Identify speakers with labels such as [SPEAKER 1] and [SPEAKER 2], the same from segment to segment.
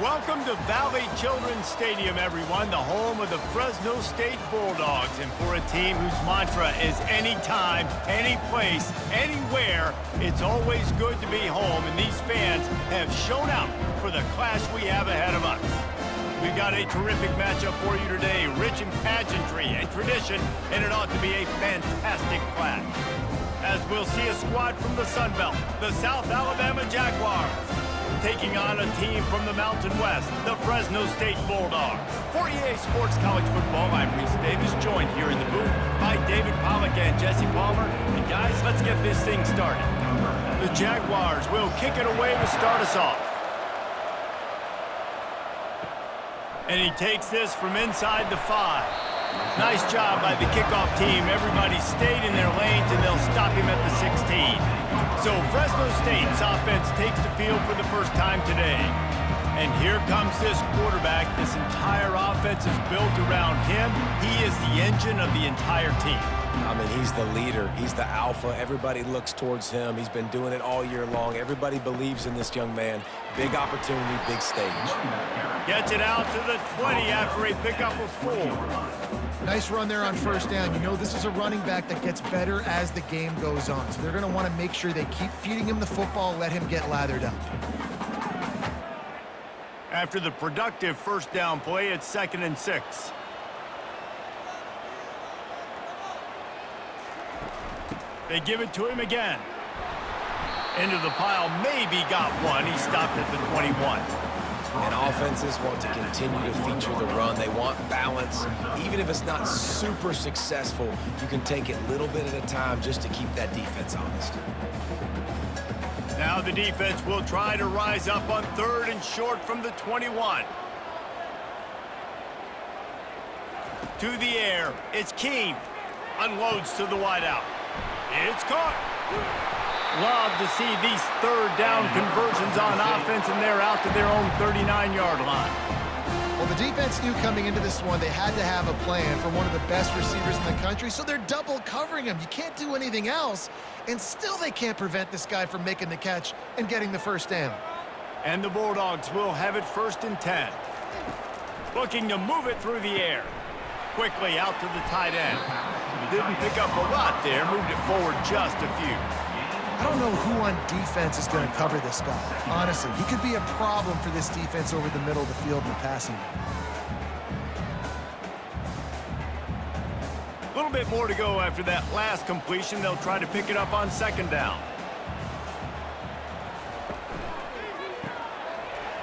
[SPEAKER 1] Welcome to Valley Children's Stadium, everyone, the home of the Fresno State Bulldogs. And for a team whose mantra is anytime, any place, anywhere, it's always good to be home. And these fans have shown out for the clash we have ahead of us. We've got a terrific matchup for you today, rich in pageantry and tradition, and it ought to be a fantastic clash. As we'll see a squad from the Sun Belt, the South Alabama Jaguars, taking on a team from the Mountain West, the Fresno State Bulldogs. For EA Sports College Football, I'm Reese Davis, joined here in the booth by David Pollack and Jesse Palmer. And guys, let's get this thing started. The Jaguars will kick it away to start us off. And he takes this from inside the 5. Nice job by the kickoff team. Everybody stayed in their lanes, and they'll stop him at the 16. So Fresno State's offense takes the field for the first time today. And here comes this quarterback. This entire offense is built around him. He is the engine of the entire team.
[SPEAKER 2] I mean, he's the leader. He's the alpha. Everybody looks towards him. He's been doing it all year long. Everybody believes in this young man. Big opportunity, big stage.
[SPEAKER 1] Gets it out to the 20 after a pickup of 4.
[SPEAKER 3] Nice run there on first down. You know, this is a running back that gets better as the game goes on. So they're going to want to make sure they keep feeding him the football, let him get lathered up.
[SPEAKER 1] After the productive first down play, it's 2nd and 6. They give it to him again. Into the pile, maybe got one. He stopped at the 21.
[SPEAKER 2] And offenses want to continue to feature the run. They want balance. Even if it's not super successful, you can take it little bit at a time just to keep that defense honest.
[SPEAKER 1] Now the defense will try to rise up on 3rd and short from the 21. To the air, it's Keene. Unloads to the wideout. It's caught. Love to see these 3rd down conversions on offense, and they're out to their own 39-yard line.
[SPEAKER 3] Well, the defense knew coming into this one they had to have a plan for one of the best receivers in the country, so they're double covering him. You can't do anything else, and still they can't prevent this guy from making the catch and getting the first down.
[SPEAKER 1] And the Bulldogs will have it 1st and 10. Looking to move it through the air. Quickly out to the tight end. Didn't pick up a lot there, moved it forward just a few.
[SPEAKER 3] I don't know who on defense is going to cover this guy. Honestly, he could be a problem for this defense over the middle of the field in the passing game.
[SPEAKER 1] A little bit more to go after that last completion. They'll try to pick it up on 2nd down.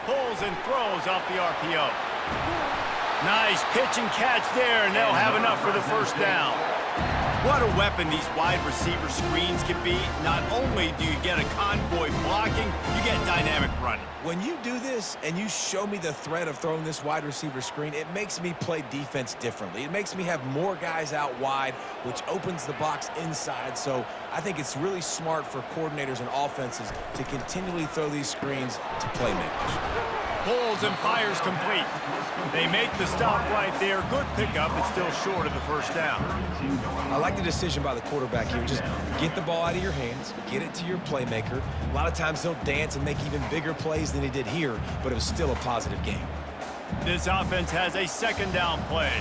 [SPEAKER 1] Pulls and throws off the RPO. Nice pitch and catch there, and they'll have enough for the first down. What a weapon these wide receiver screens can be. Not only do you get a convoy blocking, you get dynamic running.
[SPEAKER 2] When you do this and you show me the threat of throwing this wide receiver screen, it makes me play defense differently. It makes me have more guys out wide, which opens the box inside. So I think it's really smart for coordinators and offenses to continually throw these screens to playmakers.
[SPEAKER 1] Pulls and fires complete. They make the stop right there. Good pickup, but still short of the first down.
[SPEAKER 2] I like the decision by the quarterback here. Just get the ball out of your hands, get it to your playmaker. A lot of times he'll dance and make even bigger plays than he did here, but it was still a positive game.
[SPEAKER 1] This offense has a 2nd down play.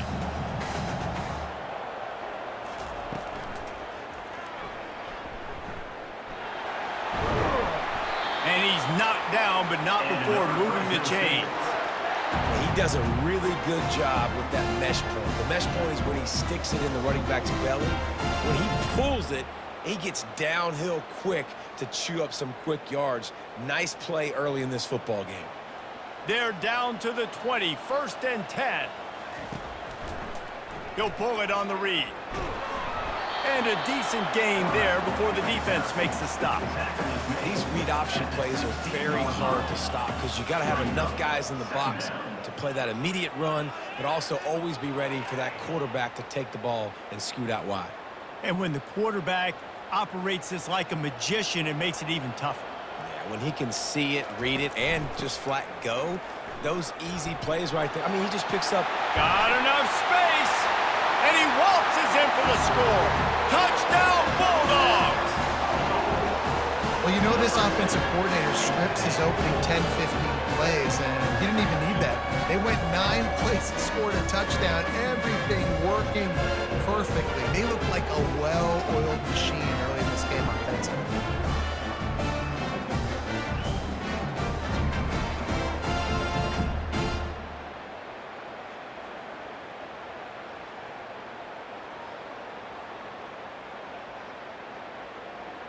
[SPEAKER 1] And he's knocked down, but not before moving the chains.
[SPEAKER 2] He does a really good job with that mesh point. The mesh point is when he sticks it in the running back's belly. When he pulls it, he gets downhill quick to chew up some quick yards. Nice play early in this football game.
[SPEAKER 1] They're down to the 20, 1st and 10. He'll pull it on the read. And a decent gain there before the defense makes the stop.
[SPEAKER 2] These read option plays are very hard to stop because you got to have enough guys in the box to play that immediate run, but also always be ready for that quarterback to take the ball and scoot out wide.
[SPEAKER 1] And when the quarterback operates this like a magician, it makes it even tougher.
[SPEAKER 2] Yeah, when he can see it, read it, and just flat go, those easy plays right there. I mean, he just picks up.
[SPEAKER 1] Got enough space, and he waltzes in for the score. Touchdown, Bulldogs!
[SPEAKER 3] Well, you know this offense offensive coordinator scripts his opening 10, 15 plays, and he didn't even need that. They went 9 plays and scored a touchdown. Everything working perfectly. They look like a well-oiled machine early in this game offensively.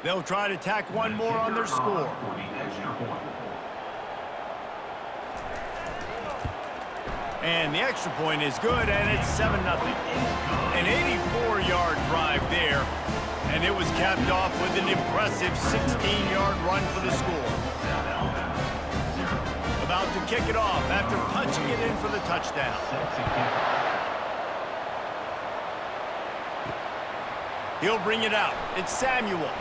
[SPEAKER 1] They'll try to tack one more on their score. And the extra point is good, and it's 7-0. An 84-yard drive there, and it was capped off with an impressive 16-yard run for the score. About to kick it off after punching it in for the touchdown. He'll bring it out. It's Samuel.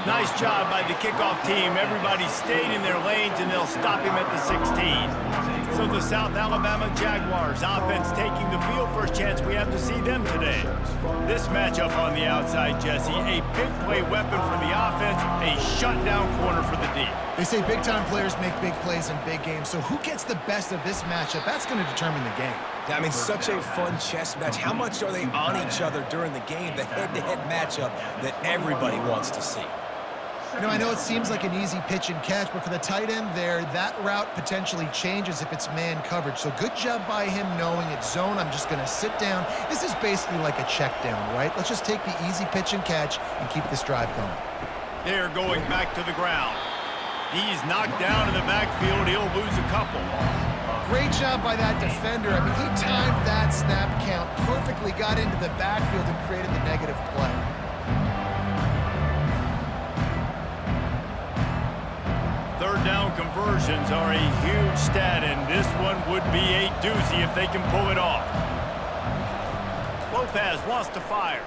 [SPEAKER 1] Nice job by the kickoff team. Everybody stayed in their lanes, and they'll stop him at the 16. So the South Alabama Jaguars offense taking the field. First chance we have to see them today. This matchup on the outside, Jesse, a big play weapon for the offense, a shutdown corner for the D.
[SPEAKER 3] They say big-time players make big plays in big games, so who gets the best of this matchup? That's going to determine the game.
[SPEAKER 2] I mean, such a fun chess match. How much are they on each other during the game? The head-to-head matchup that everybody wants to see.
[SPEAKER 3] You know, I know it seems like an easy pitch and catch, but for the tight end there, that route potentially changes if it's man coverage. So good job by him knowing it's zone. I'm just going to sit down. This is basically like a check down, right? Let's just take the easy pitch and catch and keep this drive going.
[SPEAKER 1] They're going back to the ground. He's knocked down in the backfield. He'll lose a couple.
[SPEAKER 3] Great job by that defender. I mean, he timed that snap count perfectly, got into the backfield and created the negative play.
[SPEAKER 1] Third down conversions are a huge stat, and this one would be a doozy if they can pull it off. Lopez wants to fire.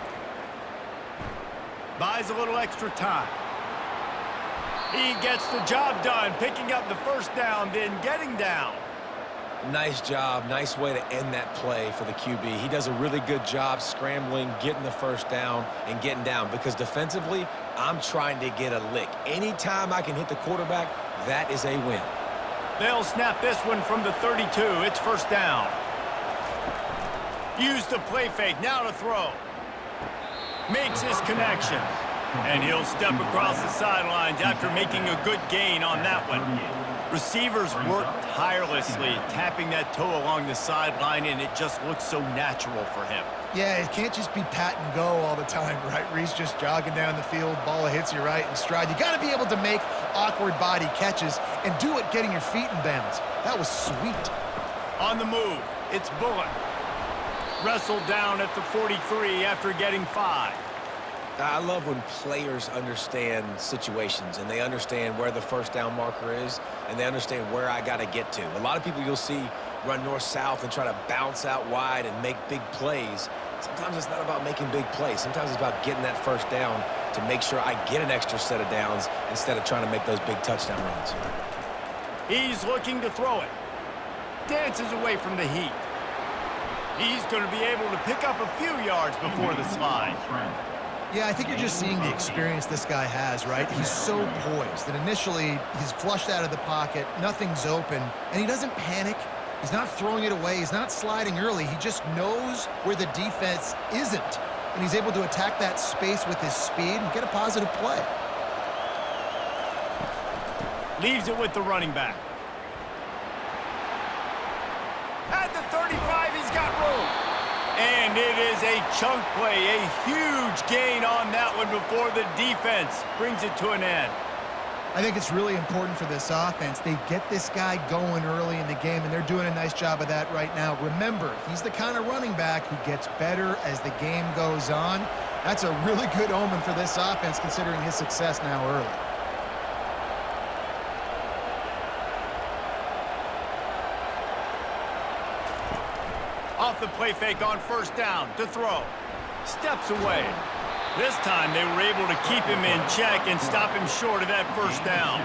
[SPEAKER 1] Buys a little extra time. He gets the job done, picking up the first down, then getting down.
[SPEAKER 2] Nice job. Nice way to end that play for the QB. He does a really good job scrambling, getting the first down, and getting down. Because defensively, I'm trying to get a lick. Anytime I can hit the quarterback, that is a win.
[SPEAKER 1] They'll snap this one from the 32. It's first down. Use the play fake. Now to throw. Makes his connection. And he'll step across the sidelines after making a good gain on that one. Receivers work tirelessly, tapping that toe along the sideline, and it just looks so natural for him.
[SPEAKER 3] Yeah, it can't just be pat and go all the time, right? Reese just jogging down the field, ball hits you right in stride. You got to be able to make awkward body catches and do it getting your feet in bounds. That was sweet.
[SPEAKER 1] On the move, it's Bullock. Wrestled down at the 43 after getting 5.
[SPEAKER 2] I love when players understand situations and they understand where the first down marker is and they understand where I got to get to. A lot of people you'll see run north-south and try to bounce out wide and make big plays. Sometimes it's not about making big plays. Sometimes it's about getting that first down to make sure I get an extra set of downs instead of trying to make those big touchdown runs.
[SPEAKER 1] He's looking to throw it. Dances away from the heat. He's going to be able to pick up a few yards before the slide.
[SPEAKER 3] Yeah, I think you're just seeing the experience this guy has, right? He's so poised that initially he's flushed out of the pocket, nothing's open, and he doesn't panic. He's not throwing it away. He's not sliding early. He just knows where the defense isn't, and he's able to attack that space with his speed and get a positive play.
[SPEAKER 1] Leaves it with the running back. At the 35, he's got room. And it is a chunk play, a huge gain on that one before the defense brings it to an end.
[SPEAKER 3] I think it's really important for this offense. They get this guy going early in the game, and they're doing a nice job of that right now. Remember, he's the kind of running back who gets better as the game goes on. That's a really good omen for this offense, considering his success now early.
[SPEAKER 1] Off the play fake on first down to throw. Steps away. This time they were able to keep him in check and stop him short of that first down.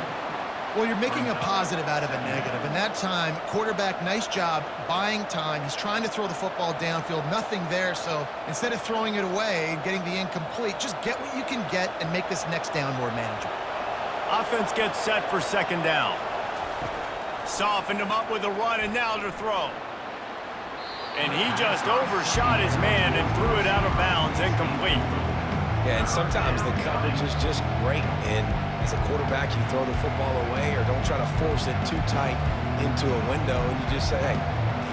[SPEAKER 3] Well, you're making a positive out of a negative. And that time, quarterback, nice job buying time. He's trying to throw the football downfield. Nothing there. So instead of throwing it away and getting the incomplete, just get what you can get and make this next down more manageable.
[SPEAKER 1] Offense gets set for second down. Softened him up with a run, and now to throw. And he just overshot his man and threw it out of bounds, incomplete.
[SPEAKER 2] Yeah, and sometimes the coverage is just great. And as a quarterback, you throw the football away or don't try to force it too tight into a window, and you just say, hey,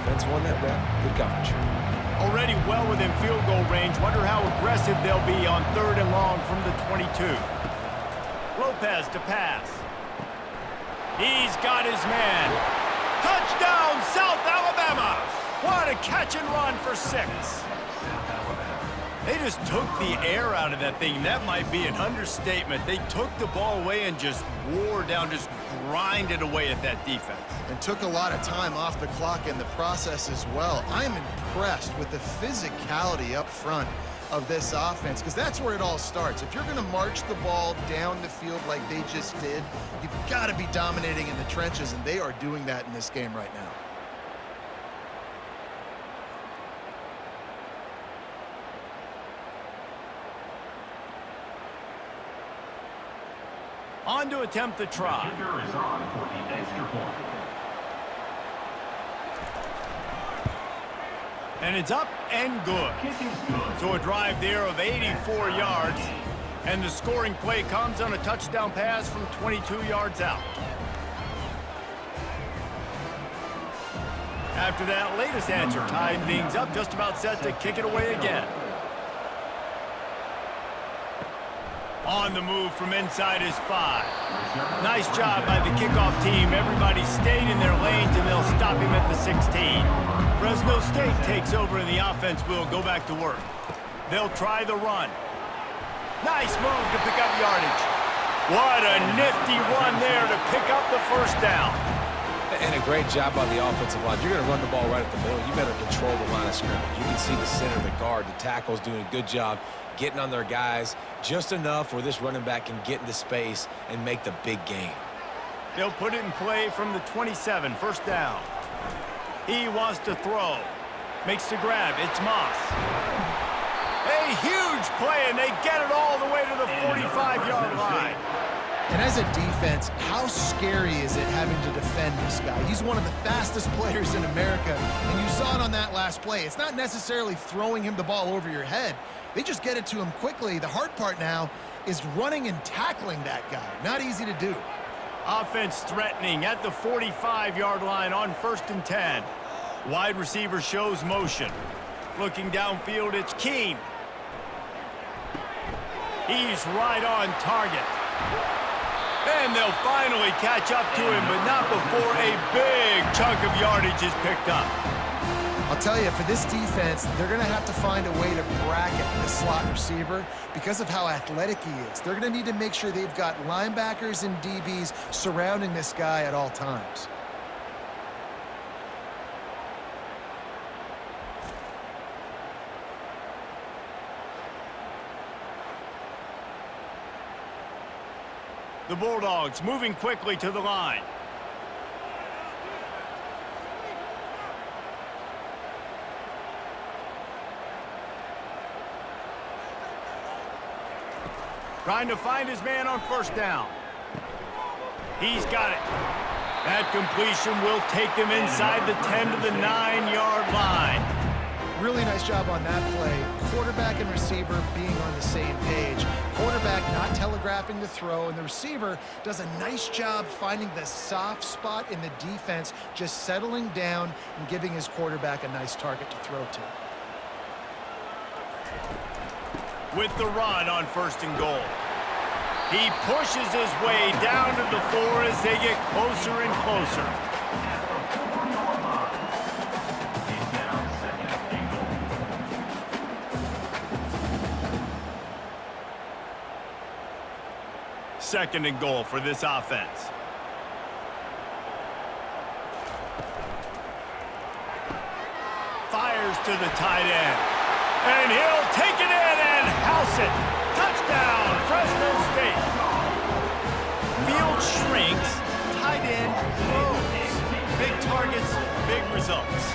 [SPEAKER 2] defense won that rep. Good coverage.
[SPEAKER 1] Already well within field goal range. Wonder how aggressive they'll be on 3rd and long from the 22. Lopez to pass. He's got his man. Touchdown, South Alabama! What a catch and run for 6. They just took the air out of that thing. That might be an understatement. They took the ball away and just wore down, just grinded away at that defense.
[SPEAKER 3] And took a lot of time off the clock in the process as well. I'm impressed with the physicality up front of this offense, because that's where it all starts. If you're going to march the ball down the field like they just did, you've got to be dominating in the trenches, and they are doing that in this game right now.
[SPEAKER 1] On to attempt the try.
[SPEAKER 4] The kicker is on for the extra point.
[SPEAKER 1] And it's up and good. So a drive there of 84 yards. And the scoring play comes on a touchdown pass from 22 yards out. After that latest answer tied things up, just about set to kick it away again. On the move from inside his 5. Nice job by the kickoff team. Everybody stayed in their lanes, and they'll stop him at the 16. Fresno State takes over, and the offense will go back to work. They'll try the run. Nice move to pick up yardage. What a nifty run there to pick up the first down.
[SPEAKER 2] And a great job by the offensive line. You're going to run the ball right at the middle. You better control the line of scrimmage. You can see the center, the guard, the tackles doing a good job getting on their guys just enough where this running back can get into space and make the big game.
[SPEAKER 1] They'll put it in play from the 27, first down. He wants to throw. Makes the grab. It's Moss. A huge play, and they get it all the way to the 45-yard line.
[SPEAKER 3] And as a defense, how scary is it having to defend this guy? He's one of the fastest players in America, and you saw it on that last play. It's not necessarily throwing him the ball over your head. They just get it to him quickly. The hard part now is running and tackling that guy. Not easy to do.
[SPEAKER 1] Offense threatening at the 45-yard line on 1st and 10. Wide receiver shows motion. Looking downfield, it's Keene. He's right on target. And they'll finally catch up to him, but not before a big chunk of yardage is picked up.
[SPEAKER 3] I'll tell you, for this defense, they're going to have to find a way to bracket this slot receiver because of how athletic he is. They're going to need to make sure they've got linebackers and DBs surrounding this guy at all times.
[SPEAKER 1] The Bulldogs moving quickly to the line. Trying to find his man on first down. He's got it. That completion will take them inside the 10 to the 9-yard line.
[SPEAKER 3] Really nice job on that play. Quarterback and receiver being on the same page. Quarterback not telegraphing the throw, and the receiver does a nice job finding the soft spot in the defense, just settling down and giving his quarterback a nice target to throw to.
[SPEAKER 1] With the run on 1st and goal. He pushes his way down to the 4 as they get closer and closer. Second and goal for this offense. Fires to the tight end. And he'll take it in and house it. Touchdown, Fresno State. Field shrinks, tight end grows. Big targets, big results.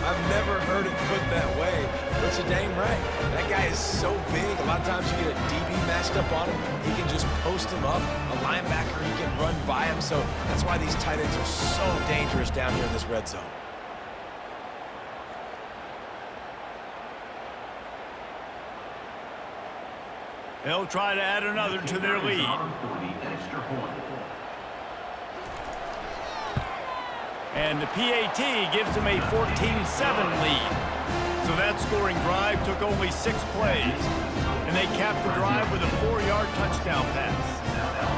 [SPEAKER 2] I've never heard it put that way, but That's a dang right. That guy is so big. A lot of times you get a DB matched up on him. He can just post him up. A linebacker, he can run by him. So that's why these tight ends are so dangerous down here in this red zone.
[SPEAKER 1] They'll try to add another to their lead. And the PAT gives them a 14-7 lead. So that scoring drive took only 6 plays. And they capped the drive with a 4-yard touchdown pass.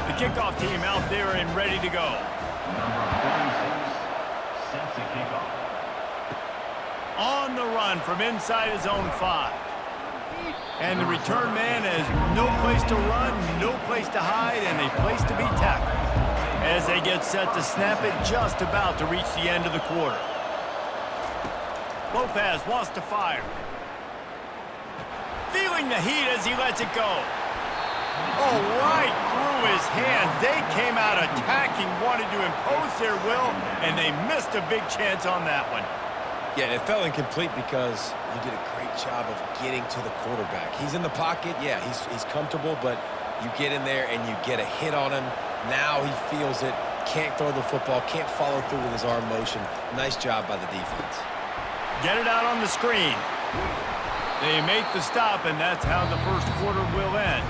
[SPEAKER 1] The kickoff team out there and ready to go. On the run from inside his own 5. And the return man has no place to run, no place to hide, and a place to be tackled. As they get set to snap it just about to reach the end of the quarter. Lopez wants to fire. Feeling the heat as he lets it go. Oh, right through his hands. They came out attacking, wanted to impose their will, and they missed a big chance on that one.
[SPEAKER 2] Yeah, it fell incomplete because he did a great job of getting to the quarterback. He's in the pocket. Yeah, he's comfortable, but you get in there and you get a hit on him. Now he feels it. Can't throw the football. Can't follow through with his arm motion. Nice job by the defense.
[SPEAKER 1] Get it out on the screen. They make the stop, and that's how the first quarter will end.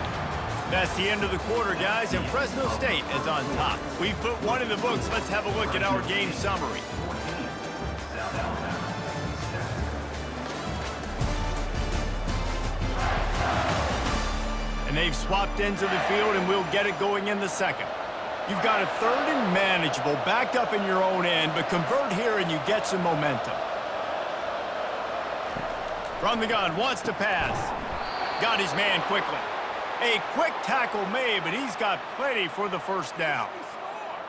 [SPEAKER 1] That's the end of the quarter, guys, and Fresno State is on top. We've put one in the books. Let's have a look at our game summary. And they've swapped ends of the field, and we'll get it going in the second. You've got a 3rd and manageable, backed up in your own end, but convert here and you get some momentum. From the gun, wants to pass. Got his man quickly. A quick tackle made, but he's got plenty for the first down.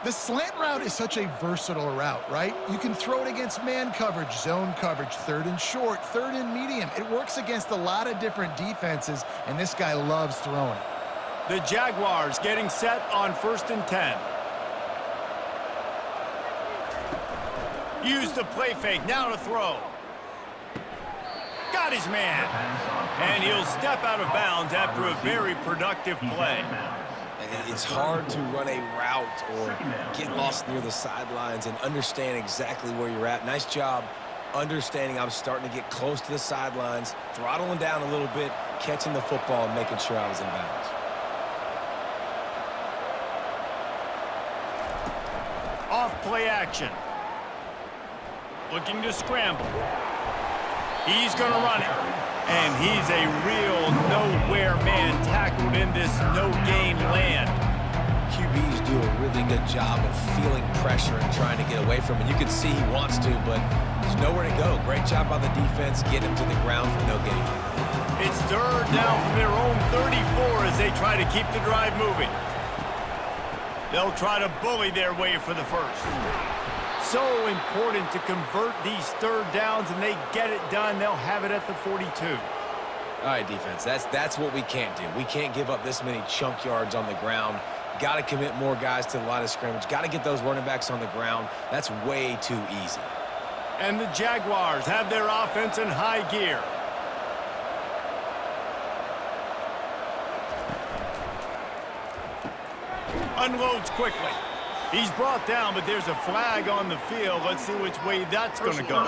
[SPEAKER 3] The slant route is such a versatile route, right? You can throw it against man coverage, zone coverage, 3rd and short, 3rd and medium. It works against a lot of different defenses, and this guy loves throwing it.
[SPEAKER 1] The Jaguars getting set on 1st and 10. Use the play fake, now to throw. Got his man. And he'll step out of bounds after a very productive play.
[SPEAKER 2] It's hard to run a route or get lost near the sidelines and understand exactly where you're at. Nice job understanding I'm starting to get close to the sidelines, throttling down a little bit, catching the football and making sure I was in bounds.
[SPEAKER 1] Off play action. Looking to scramble. He's going to run it. And he's a real nowhere man tackled in this no-gain land.
[SPEAKER 2] QBs do a really good job of feeling pressure and trying to get away from it. You can see he wants to, but there's nowhere to go. Great job by the defense, getting him to the ground for no gain.
[SPEAKER 1] It's 3rd down from their own 34 as they try to keep the drive moving. They'll try to bully their way for the first. So important to convert these 3rd downs, and they get it done. They'll have it at the 42.
[SPEAKER 2] All right, defense, that's what we can't do. We can't give up this many chunk yards on the ground. Got to commit more guys to the line of scrimmage. Got to get those running backs on the ground. That's way too easy.
[SPEAKER 1] And the Jaguars have their offense in high gear. Unloads quickly. He's brought down, but there's a flag on the field. Let's see which way that's going to go.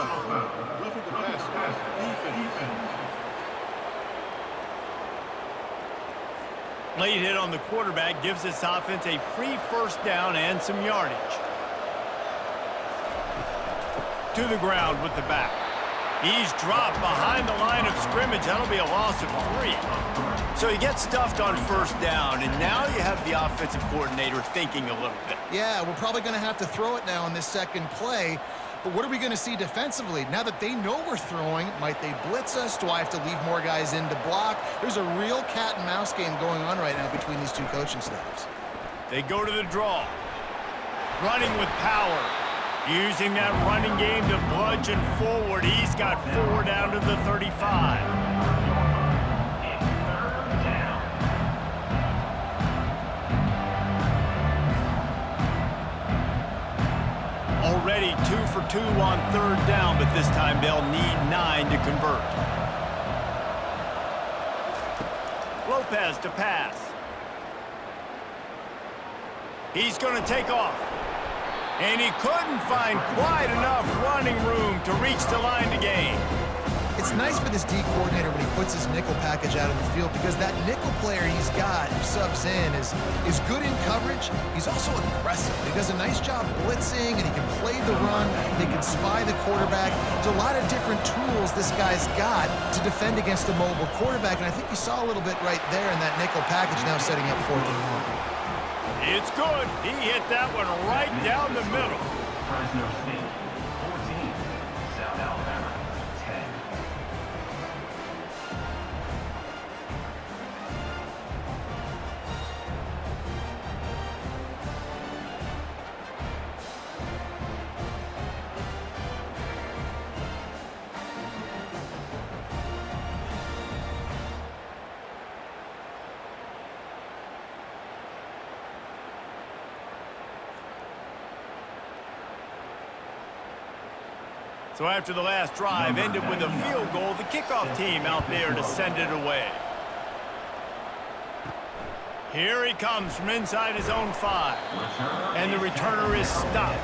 [SPEAKER 1] Late hit on the quarterback gives this offense a free first down and some yardage. To the ground with the back. He's dropped behind the line of scrimmage. That'll be a loss of 3. So he gets stuffed on first down, and now you have the offensive coordinator thinking a little bit.
[SPEAKER 3] Yeah, we're probably going to have to throw it now in this second play. But what are we going to see defensively? Now that they know we're throwing, might they blitz us? Do I have to leave more guys in to block? There's a real cat and mouse game going on right now between these two coaching staffs.
[SPEAKER 1] They go to the draw. Running with power. Using that running game to bludgeon forward. He's got 4 down to the 35. Already 2 for 2 on 3rd down, but this time they'll need 9 to convert. Lopez to pass. He's going to take off. And he couldn't find quite enough running room to reach the line to gain.
[SPEAKER 3] It's nice for this D coordinator when he puts his nickel package out in the field because that nickel player he's got who subs in is good in coverage. He's also aggressive. He does a nice job blitzing, and he can play the run. They can spy the quarterback. There's a lot of different tools this guy's got to defend against a mobile quarterback, and I think you saw a little bit right there in that nickel package now setting up 4th and 1.
[SPEAKER 1] It's good. He hit that one right down the middle.
[SPEAKER 4] Fresno State 14, South Alabama 10.
[SPEAKER 1] So after the last drive ended with a field goal, the kickoff team out there to send it away. Here he comes from inside his own 5. And the returner is stopped.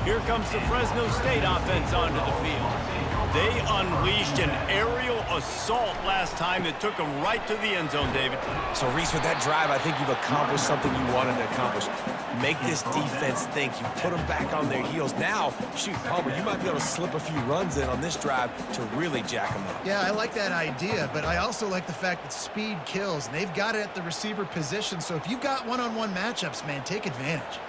[SPEAKER 1] Here comes the Fresno State offense onto the field. They unleashed an aerial assault last time that took them right to the end zone, David.
[SPEAKER 2] So, Reese, with that drive, I think you've accomplished something you wanted to accomplish. Make this defense think. You put them back on their heels. Now, shoot, Palmer, you might be able to slip a few runs in on this drive to really jack them up.
[SPEAKER 3] Yeah, I like that idea, but I also like the fact that speed kills, and they've got it at the receiver position. So if you've got one-on-one matchups, man, take advantage.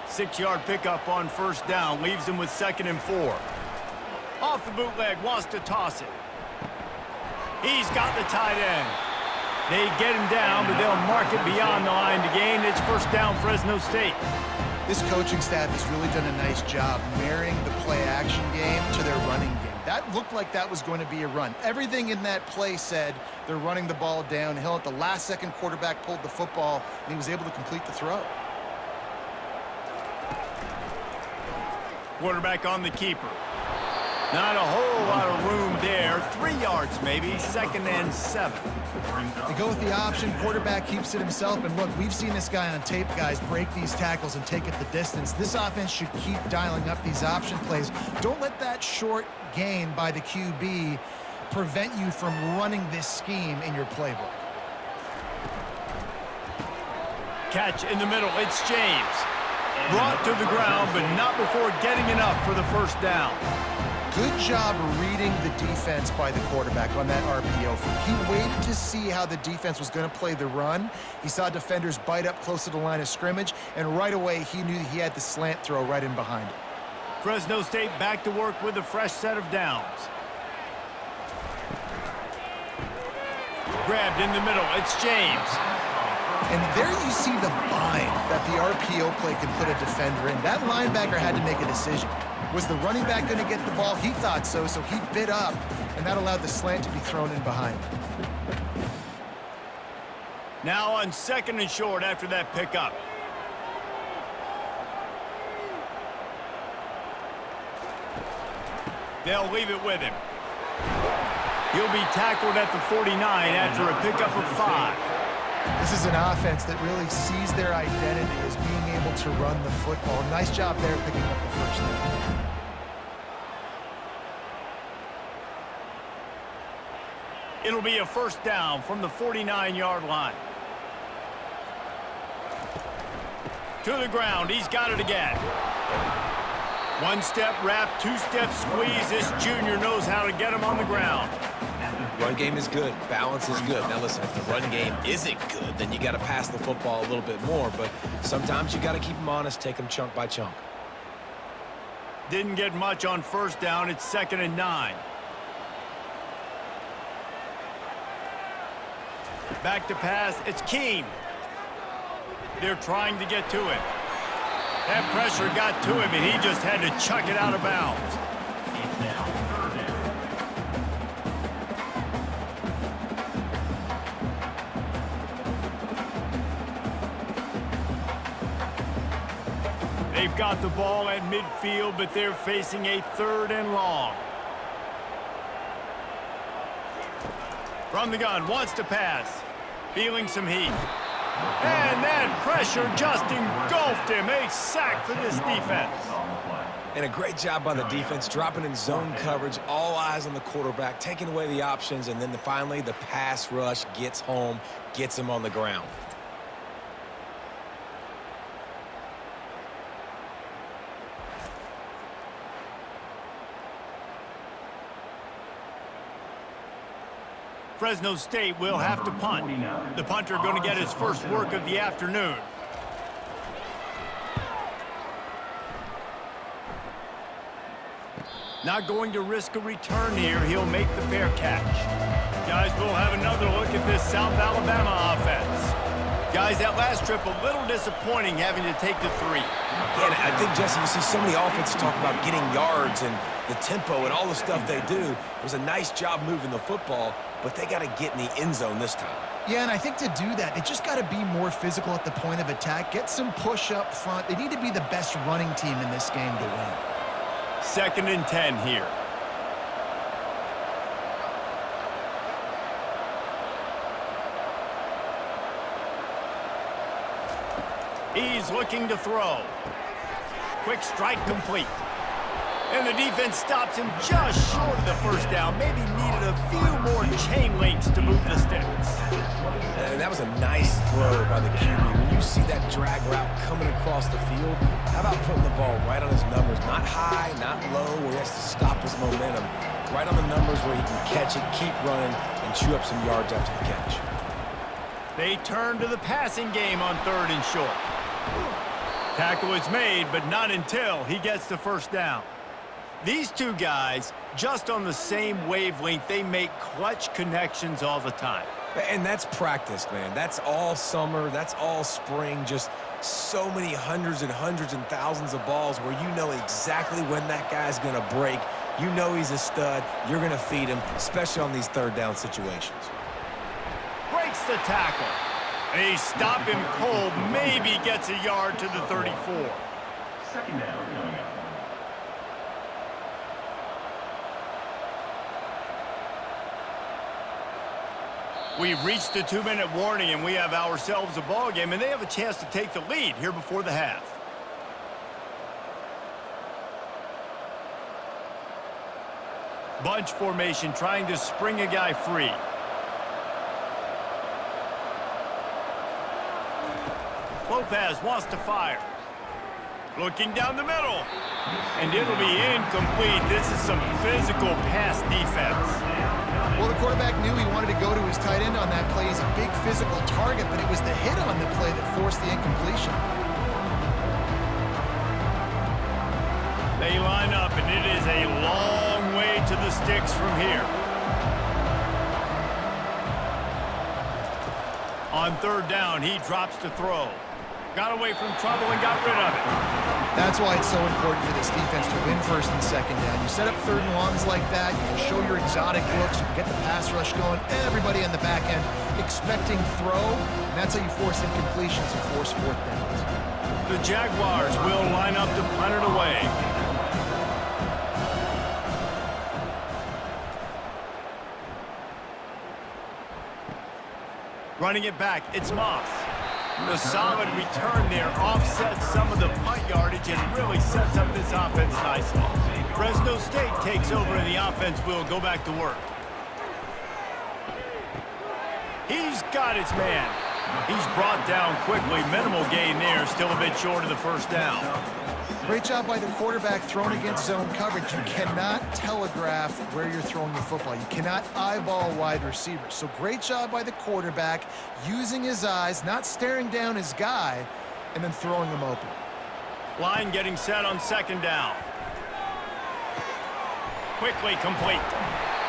[SPEAKER 1] 6-yard pickup on 1st down leaves him with 2nd and 4. Off the bootleg, wants to toss it. He's got the tight end. They get him down, but they'll mark it beyond the line to gain. It's 1st down, Fresno State.
[SPEAKER 3] This coaching staff has really done a nice job marrying the play-action game to their running game. That looked like that was going to be a run. Everything in that play said they're running the ball downhill. At the last second, quarterback pulled the football, and he was able to complete the throw.
[SPEAKER 1] Quarterback on the keeper. Not a whole lot of room there. 3 yards maybe. 2nd and 7.
[SPEAKER 3] They go with the option. Quarterback keeps it himself. And look, we've seen this guy on tape, guys, break these tackles and take it the distance. This offense should keep dialing up these option plays. Don't let that short gain by the QB prevent you from running this scheme in your playbook.
[SPEAKER 1] Catch in the middle. It's James. Brought to the ground, but not before getting enough for the 1st down.
[SPEAKER 3] Good job reading the defense by the quarterback on that RPO. He waited to see how the defense was going to play the run. He saw defenders bite up close to the line of scrimmage, and right away he knew he had the slant throw right in behind him.
[SPEAKER 1] Fresno State back to work with a fresh set of downs. Grabbed in the middle. It's James.
[SPEAKER 3] And there you see the bind that the RPO play can put a defender in. That linebacker had to make a decision. Was the running back going to get the ball? He thought so, so he bit up, and that allowed the slant to be thrown in behind.
[SPEAKER 1] Now on 2nd and short after that pickup. They'll leave it with him. He'll be tackled at the 49 after a pickup of 5.
[SPEAKER 3] This is an offense that really sees their identity as being able to run the football. Nice job there picking up the 1st down.
[SPEAKER 1] It'll be a 1st down from the 49-yard line. To the ground. He's got it again. 1-step wrap, 2-step squeeze. This junior knows how to get him on the ground.
[SPEAKER 2] Run game is good. Balance is good. Now, listen, if the run game isn't good, then you got to pass the football a little bit more. But sometimes you got to keep them honest, take them chunk by chunk.
[SPEAKER 1] Didn't get much on 1st down. It's 2nd and 9. Back to pass. It's Keene. They're trying to get to it. That pressure got to him, and he just had to chuck it out of bounds.
[SPEAKER 4] It's now 3rd down.
[SPEAKER 1] They've got the ball at midfield, but they're facing a 3rd and long. From the gun, wants to pass. Feeling some heat. And that pressure just engulfed him. A sack for this defense.
[SPEAKER 2] And a great job by the defense, dropping in zone coverage, all eyes on the quarterback, taking away the options, and then finally the pass rush gets home, gets him on the ground.
[SPEAKER 1] Fresno State will have to punt. The punter going to get his first work of the afternoon. Not going to risk a return here. He'll make the fair catch. Guys, we'll have another look at this South Alabama offense. Guys, that last trip a little disappointing having to take the 3.
[SPEAKER 2] And I think, Jesse, you see so many offenses talk about getting yards and the tempo and all the stuff they do. It was a nice job moving the football, but they got to get in the end zone this time.
[SPEAKER 3] Yeah, and I think to do that, they just got to be more physical at the point of attack, get some push up front. They need to be the best running team in this game to win.
[SPEAKER 1] 2nd and 10 here. He's looking to throw. Quick strike complete. And the defense stops him just short of the first down. Maybe needed a few more chain links to move the sticks.
[SPEAKER 2] And that was a nice throw by the QB. When you see that drag route coming across the field, how about putting the ball right on his numbers? Not high, not low, where he has to stop his momentum. Right on the numbers where he can catch it, keep running, and chew up some yards after the catch.
[SPEAKER 1] They turn to the passing game on 3rd and short. Tackle is made, but not until he gets the first down. These two guys, just on the same wavelength, they make clutch connections all the time.
[SPEAKER 2] And that's practice, man. That's all summer. That's all spring. Just so many hundreds and thousands of balls where you know exactly when that guy's going to break. You know he's a stud. You're going to feed him, especially on these 3rd down situations.
[SPEAKER 1] Breaks the tackle. They stop him cold. Maybe gets a yard to the 34.
[SPEAKER 4] 2nd down coming up.
[SPEAKER 1] We've reached the 2-minute warning, and we have ourselves a ball game, and they have a chance to take the lead here before the half. Bunch formation, trying to spring a guy free. Lopez wants to fire. Looking down the middle. And it'll be incomplete. This is some physical pass defense.
[SPEAKER 3] Well, the quarterback knew he wanted to go to his tight end on that play. He's a big physical target, but it was the hit on the play that forced the incompletion.
[SPEAKER 1] They line up, and it is a long way to the sticks from here. On 3rd down, he drops to throw. Got away from trouble and got rid of it.
[SPEAKER 3] That's why it's so important for this defense to win 1st and 2nd down. You set up 3rd and longs like that, you can show your exotic looks, you can get the pass rush going, everybody on the back end expecting throw, and that's how you force incompletions and force 4th downs.
[SPEAKER 1] The Jaguars will line up to punt it away. Running it back, it's Moss. The solid return there offsets some of the punt yardage and really sets up this offense nicely. Fresno State takes over and the offense will go back to work. He's got his man. He's brought down quickly. Minimal gain there, still a bit short of the first down.
[SPEAKER 3] Great job by the quarterback throwing against zone coverage. You cannot telegraph where you're throwing the football. You cannot eyeball wide receivers. So great job by the quarterback using his eyes, not staring down his guy, and then throwing him open.
[SPEAKER 1] Line getting set on 2nd down. Quickly complete.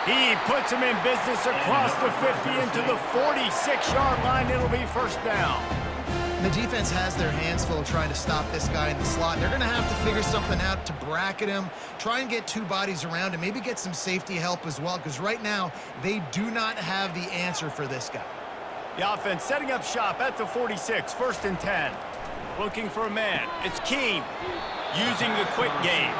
[SPEAKER 1] He puts him in business across the 50 into the 46-yard line. It'll be 1st down.
[SPEAKER 3] And the defense has their hands full trying to stop this guy in the slot. They're going to have to figure something out to bracket him, try and get 2 bodies around him, maybe get some safety help as well, because right now they do not have the answer for this guy.
[SPEAKER 1] The offense setting up shop at the 46, 1st and 10. Looking for a man. It's Keene. Using the quick game.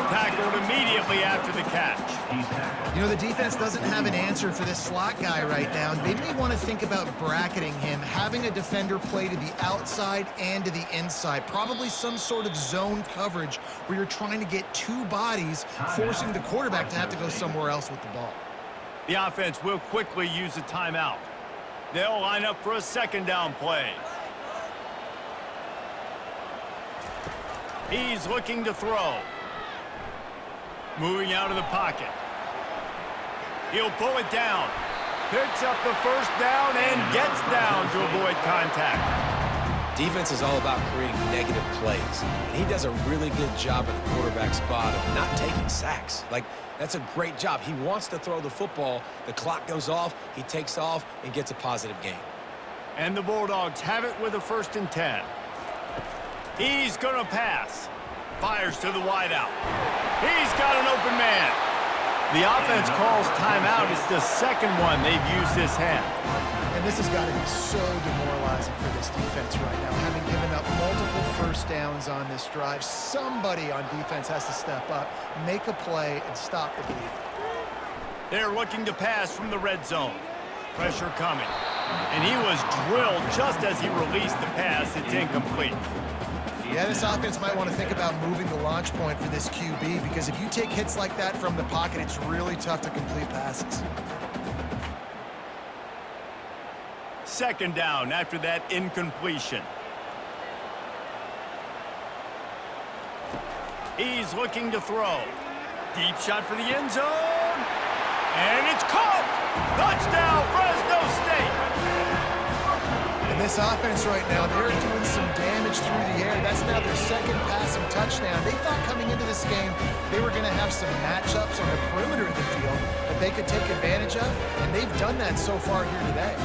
[SPEAKER 1] Tackled immediately after the catch.
[SPEAKER 3] You know, the defense doesn't have an answer for this slot guy right now. They may want to think about bracketing him, having a defender play to the outside and to the inside. Probably some sort of zone coverage where you're trying to get two bodies, forcing the quarterback to have to go somewhere else with the ball.
[SPEAKER 1] The offense will quickly use a timeout. They'll line up for a second down play. He's looking to throw. Moving out of the pocket. He'll pull it down. Picks up the first down and gets down to avoid contact.
[SPEAKER 2] Defense is all about creating negative plays, and he does a really good job at the quarterback spot of not taking sacks. Like, that's a great job. He wants to throw the football. The clock goes off. He takes off and gets a positive gain.
[SPEAKER 1] And the Bulldogs have it with a 1st and 10. He's going to pass. Fires to the wideout. He's got an open man. The offense calls timeout. It's the second one they've used this half.
[SPEAKER 3] And this has got to be so demoralizing for this defense right now. Having given up multiple first downs on this drive, somebody on defense has to step up, make a play, and stop the bleeding.
[SPEAKER 1] They're looking to pass from the red zone. Pressure coming. And he was drilled just as he released the pass. It's incomplete.
[SPEAKER 3] Yeah, this offense might want to think about moving the launch point for this QB, because if you take hits like that from the pocket, it's really tough to complete passes.
[SPEAKER 1] Second down after that incompletion. He's looking to throw. Deep shot for the end zone. And it's caught! Touchdown, Fresno State!
[SPEAKER 3] And this offense right now, they're doing some damage through the air. That's now their second passing touchdown. They thought coming into this game they were going to have some matchups on the perimeter of the field that they could take advantage of, and they've done that so far here today.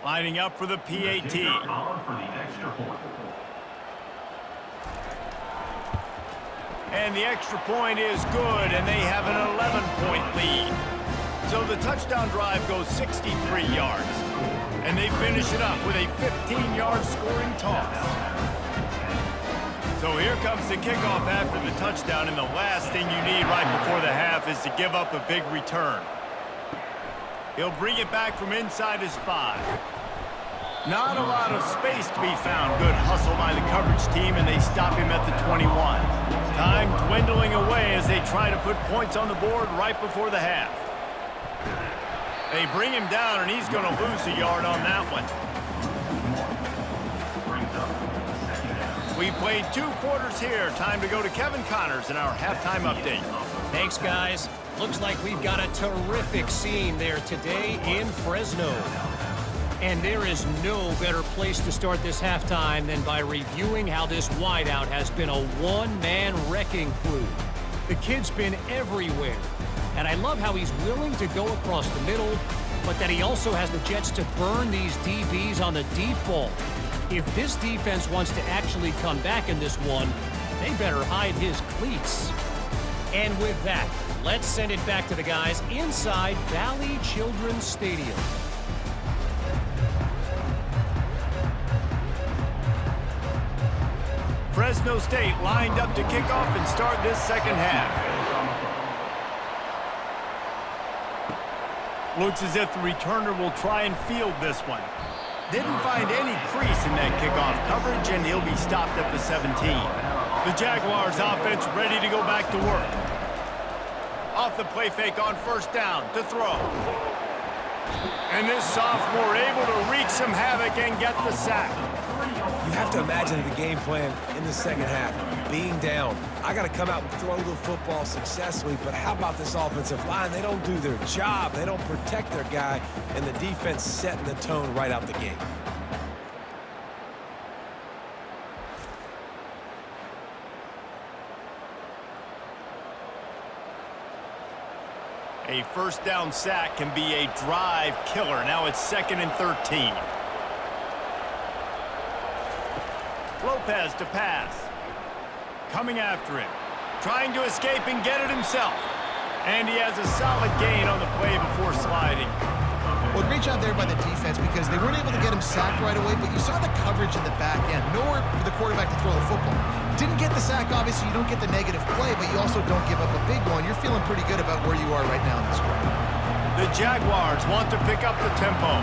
[SPEAKER 1] Lining up for the PAT. And the extra point is good, and they have an 11-point lead. So the touchdown drive goes 63 yards. And they finish it up with a 15-yard scoring toss. So here comes the kickoff after the touchdown, and the last thing you need right before the half is to give up a big return. He'll bring it back from inside his 5. Not a lot of space to be found. Good hustle by the coverage team, and they stop him at the 21. Time dwindling away as they try to put points on the board right before the half. They bring him down, and he's going to lose a yard on that one. We played 2 quarters here. Time to go to Kevin Connors in our halftime update.
[SPEAKER 5] Thanks, guys. Looks like we've got a terrific scene there today in Fresno. And there is no better place to start this halftime than by reviewing how this wideout has been a one-man wrecking crew. The kid's been everywhere. And I love how he's willing to go across the middle, but that he also has the jets to burn these DBs on the deep ball. If this defense wants to actually come back in this one, they better hide his cleats. And with that, let's send it back to the guys inside Valley Children's Stadium.
[SPEAKER 1] Fresno State lined up to kick off and start this second half. Looks as if the returner will try and field this one. Didn't find any crease in that kickoff coverage, and he'll be stopped at the 17. The Jaguars offense ready to go back to work. Off the play fake on first down to throw. And this sophomore able to wreak some havoc and get the sack.
[SPEAKER 2] You have to imagine the game plan in the second half. Being down, I got to come out and throw the football successfully, but how about this offensive line? They don't do their job. They don't protect their guy, and the defense setting the tone right out the gate.
[SPEAKER 1] A first down sack can be a drive killer. Now it's 2nd and 13. Lopez to pass. Coming after him. trying to escape and get it himself. And he has a solid gain on the play before sliding.
[SPEAKER 3] Well, great job there by the defense because they weren't able to get him sacked right away, but you saw the coverage in the back end. Nowhere for the quarterback to throw the football. Didn't get the sack, obviously. You don't get the negative play, but you also don't give up a big one. You're feeling pretty good about where you are right now in this game.
[SPEAKER 1] The Jaguars want to pick up the tempo.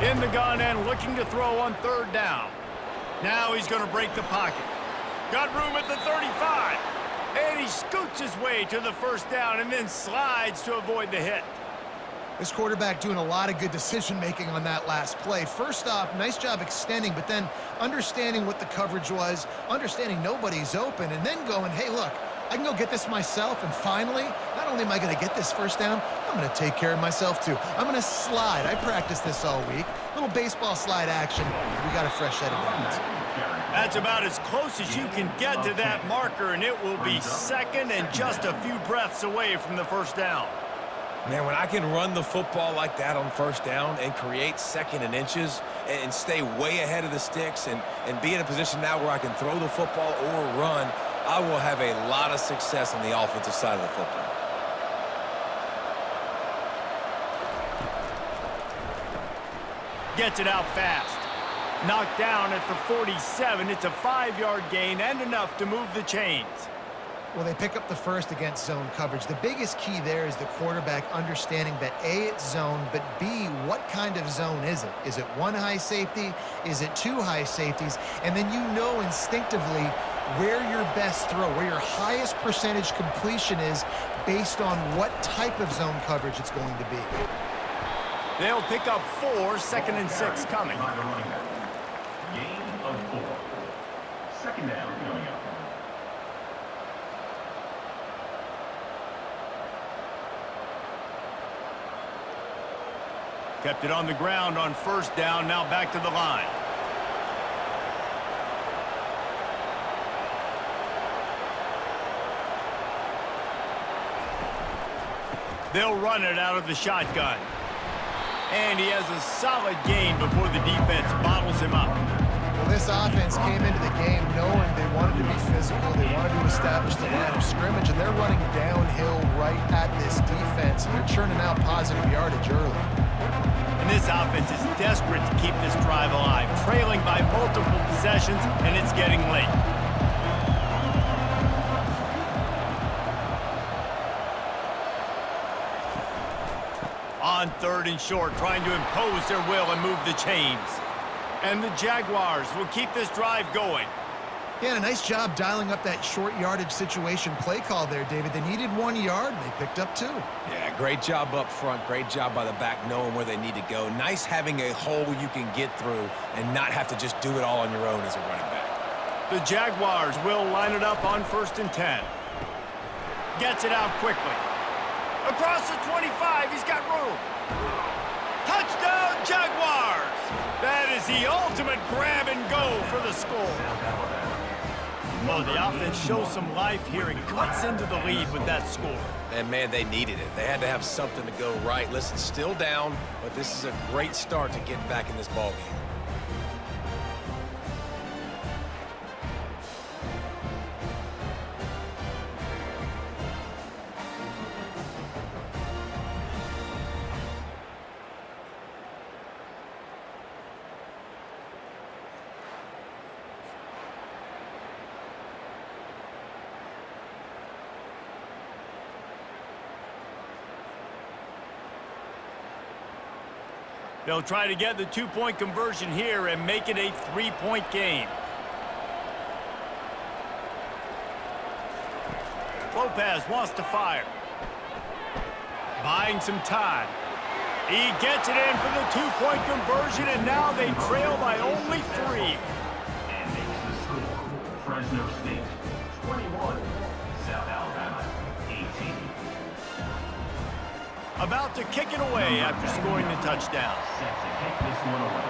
[SPEAKER 1] In the gun and looking to throw on third down. Now he's going to break the pocket. Got room at the 35. And he scoots his way to the first down and then slides to avoid the hit.
[SPEAKER 3] This quarterback doing a lot of good decision-making on that last play. First off, nice job extending, but then understanding what the coverage was, understanding nobody's open, and then going, hey, look, I can go get this myself, and finally, not only am I going to get this first down, I'm going to take care of myself, too. I'm going to slide. I practiced this all week. Little baseball slide action. We got a fresh set of downs.
[SPEAKER 1] That's about as close as you can get to that marker, and it will be second and just a few breaths away from the first down.
[SPEAKER 2] Man, when I can run the football like that on first down and create second and inches and stay way ahead of the sticks and be in a position now where I can throw the football or run, I will have a lot of success on the offensive side of the football.
[SPEAKER 1] Gets it out fast. Knocked down at the 47. It's a 5-yard gain and enough to move the chains.
[SPEAKER 3] Well, they pick up the first against zone coverage. The biggest key there is the quarterback understanding that A, it's zone, but B, what kind of zone is it? Is it one high safety? Is it two high safeties? And then you know instinctively where your best throw, where your highest percentage completion is based on what type of zone coverage it's going to be.
[SPEAKER 1] They'll pick up 4, 2nd and 6 coming.
[SPEAKER 4] Gain of 4. Second down coming up.
[SPEAKER 1] Kept it on the ground on first down, now back to the line. They'll run it out of the shotgun. And he has a solid gain before the defense bottles him up.
[SPEAKER 3] Well, this offense came into the game knowing they wanted to be physical, they wanted to establish the line of scrimmage, and they're running downhill right at this defense, and they're churning out positive yardage early.
[SPEAKER 1] And this offense is desperate to keep this drive alive, trailing by multiple possessions, and it's getting late. On third and short, trying to impose their will and move the chains. And the Jaguars will keep this drive going.
[SPEAKER 3] Yeah, and a nice job dialing up that short yardage situation play call there, David. They needed 1 yard, and they picked up 2.
[SPEAKER 2] Yeah, great job up front. Great job by the back knowing where they need to go. Nice having a hole you can get through and not have to just do it all on your own as a running back.
[SPEAKER 1] The Jaguars will line it up on 1st and 10. Gets it out quickly. Across the 25, he's got room. Touchdown, Jaguars! That is the ultimate grab and go for the score. Oh, the offense shows some life here and cuts into the lead with that score.
[SPEAKER 2] And, man, they needed it. They had to have something to go right. Listen, still down, but this is a great start to getting back in this ballgame.
[SPEAKER 1] They'll try to get the 2-point conversion here and make it a 3-point game. Lopez wants to fire. Buying some time. He gets it in for the 2-point conversion, and now they trail by only 3.
[SPEAKER 4] And makes the score. Fresno State, 21. South Alabama, 18.
[SPEAKER 1] About to kick it away after scoring the touchdown.
[SPEAKER 4] Set to kick this one away.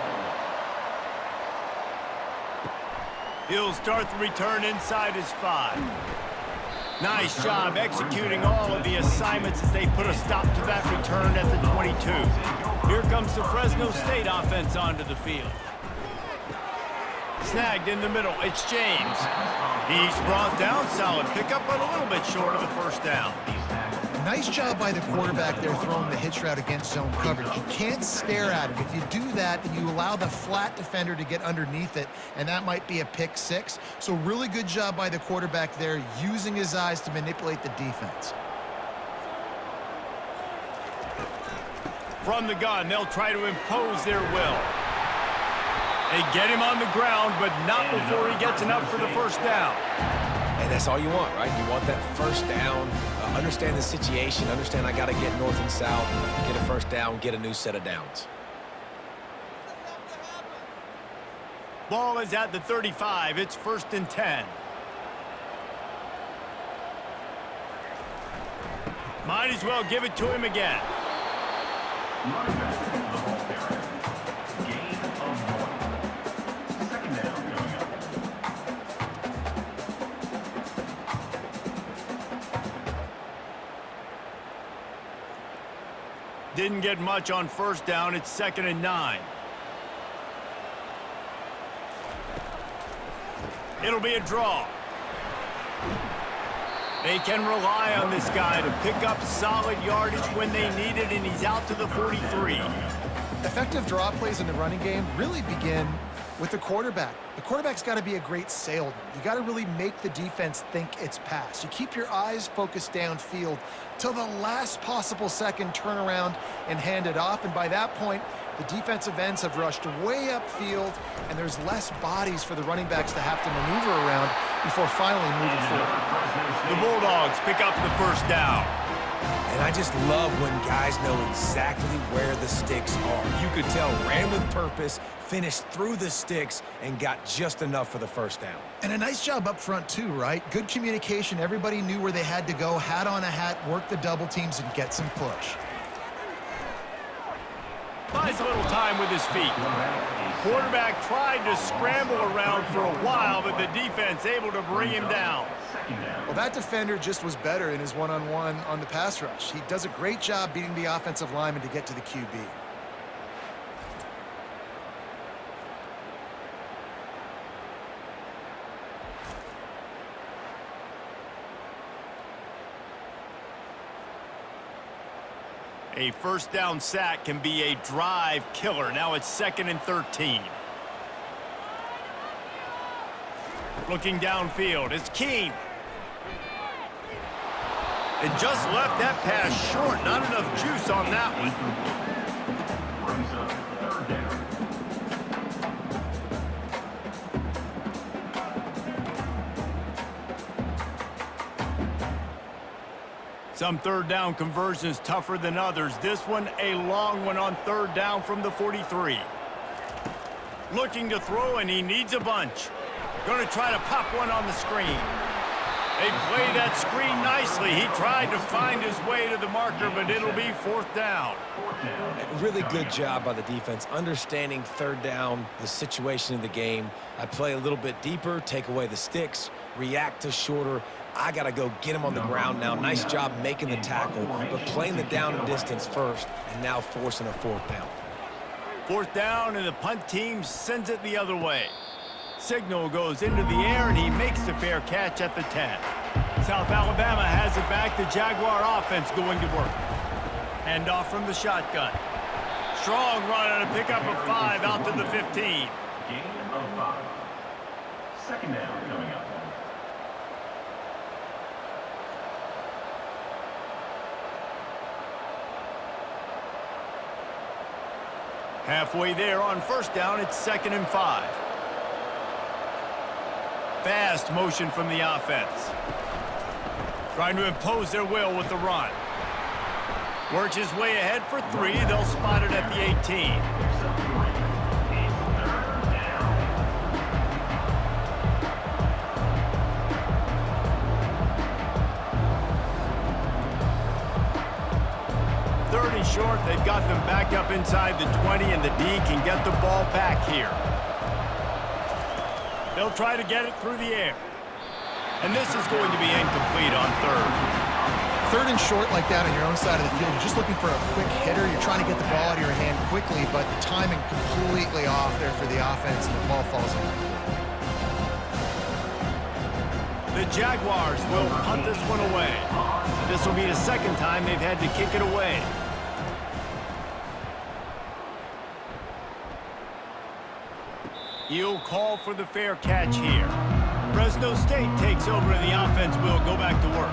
[SPEAKER 1] He'll start the return inside his 5. Nice job executing all of the assignments as they put a stop to that return at the 22. Here comes the Fresno State offense onto the field. Snagged in the middle. It's James. He's brought down. Solid pickup, but a little bit short of the first down.
[SPEAKER 3] Nice job by the quarterback there throwing the hitch route against zone coverage. You can't stare at it. If you do that, then you allow the flat defender to get underneath it, and that might be a pick six. So really good job by the quarterback there, using his eyes to manipulate the defense.
[SPEAKER 1] From the gun, they'll try to impose their will. They get him on the ground, but not before he gets enough for the first down.
[SPEAKER 2] And that's all you want, right? You want that first down, understand the situation, understand I got to get north and south, get a first down, get a new set of downs.
[SPEAKER 1] Ball is at the 35. It's 1st and 10. Might as well give it to him again.
[SPEAKER 4] Running back to the ball carrier. Gain of 1. Second down coming up.
[SPEAKER 1] Didn't get much on first down. It's 2nd and 9. It'll be a draw. They can rely on this guy to pick up solid yardage when they need it, and he's out to the 43.
[SPEAKER 3] Effective draw plays in the running game really begin with the quarterback. The quarterback's got to be a great salesman. You got to really make the defense think it's pass. You keep your eyes focused downfield till the last possible second, turn around and hand it off. And by that point, the defensive ends have rushed way upfield, and there's less bodies for the running backs to have to maneuver around before finally moving forward.
[SPEAKER 1] The Bulldogs pick up the first down.
[SPEAKER 2] And I just love when guys know exactly where the sticks are. You could tell ran with purpose, finished through the sticks, and got just enough for the first down.
[SPEAKER 3] And a nice job up front too, right? Good communication. Everybody knew where they had to go, hat on a hat, work the double teams, and get some push.
[SPEAKER 1] Buys a little time with his feet. Quarterback tried to scramble around for a while, but the defense able to bring him down.
[SPEAKER 3] Well, that defender just was better in his one-on-one on the pass rush. He does a great job beating the offensive lineman to get to the QB.
[SPEAKER 1] A first down sack can be a drive killer. Now it's 2nd and 13. Looking downfield, it's Keene. It just left that pass short. Not enough juice on that one.
[SPEAKER 4] Brings up 3rd down.
[SPEAKER 1] Some 3rd down conversions tougher than others. This one a long one on 3rd down from the 43. Looking to throw, and he needs a bunch. Going to try to pop one on the screen. They play that screen nicely. He tried to find his way to the marker, but it'll be 4th down.
[SPEAKER 2] Really good job by the defense, understanding 3rd down, the situation of the game. I play a little bit deeper, take away the sticks, react to shorter. I got to go get him on the ground now. Nice job making the tackle, but playing the down and distance first, and now forcing a 4th down.
[SPEAKER 1] 4th down, and the punt team sends it the other way. Signal goes into the air, and he makes the fair catch at the 10. South Alabama has it back. The Jaguar offense going to work. Hand off from the shotgun. Strong run on a pickup of 5 out to the 15.
[SPEAKER 4] Gain of 5. 2nd down coming up.
[SPEAKER 1] Halfway there on first down, it's 2nd and 5. Fast motion from the offense. Trying to impose their will with the run. Works his way ahead for 3. They'll spot it at the 18. 30 short. They've got them back up inside the 20, and the D can get the ball back here. They'll try to get it through the air. And this is going to be incomplete on 3rd.
[SPEAKER 3] 3rd and short like that on your own side of the field, you're just looking for a quick hitter. You're trying to get the ball out of your hand quickly, but the timing completely off there for the offense, and the ball falls in.
[SPEAKER 1] The Jaguars will punt this one away. This will be the second time they've had to kick it away. He'll call for the fair catch here. Fresno State takes over and the offense will go back to work.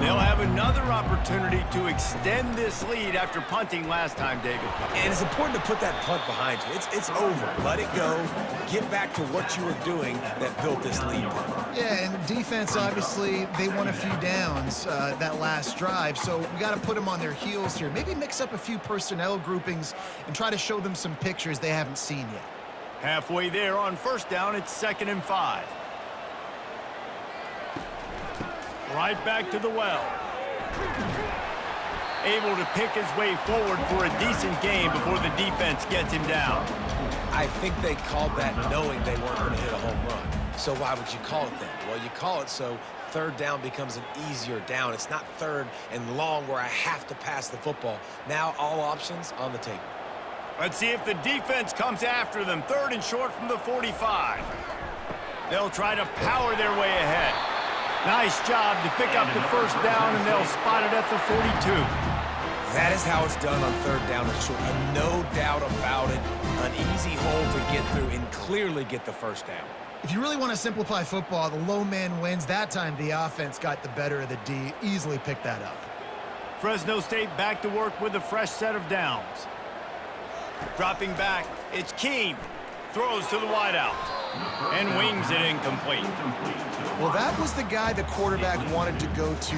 [SPEAKER 1] They'll have another opportunity to extend this lead after punting last time, David.
[SPEAKER 2] And it's important to put that punt behind you. It's over. Let it go. Get back to what you were doing that built this lead.
[SPEAKER 3] Yeah, and the defense, obviously, they won a few downs that last drive, so we got to put them on their heels here. Maybe mix up a few personnel groupings and try to show them some pictures they haven't seen yet.
[SPEAKER 1] Halfway there on first down, it's 2nd and 5. Right back to the well. Able to pick his way forward for a decent game before the defense gets him down.
[SPEAKER 2] I think they called that knowing they weren't going to hit a home run. So why would you call it that? Well, you call it so third down becomes an easier down. It's not third and long where I have to pass the football. Now all options on the table.
[SPEAKER 1] Let's see if the defense comes after them. 3rd and short from the 45. They'll try to power their way ahead. Nice job to pick up the first down, and they'll spot it at the 42.
[SPEAKER 2] That is how it's done on 3rd down and short. No doubt about it. An easy hole to get through and clearly get the first down.
[SPEAKER 3] If you really want to simplify football, the low man wins. That time the offense got the better of the D. Easily picked that up.
[SPEAKER 1] Fresno State back to work with a fresh set of downs. Dropping back, it's Keene. Throws to the wideout. And wings it incomplete.
[SPEAKER 3] Well, that was the guy the quarterback wanted to go to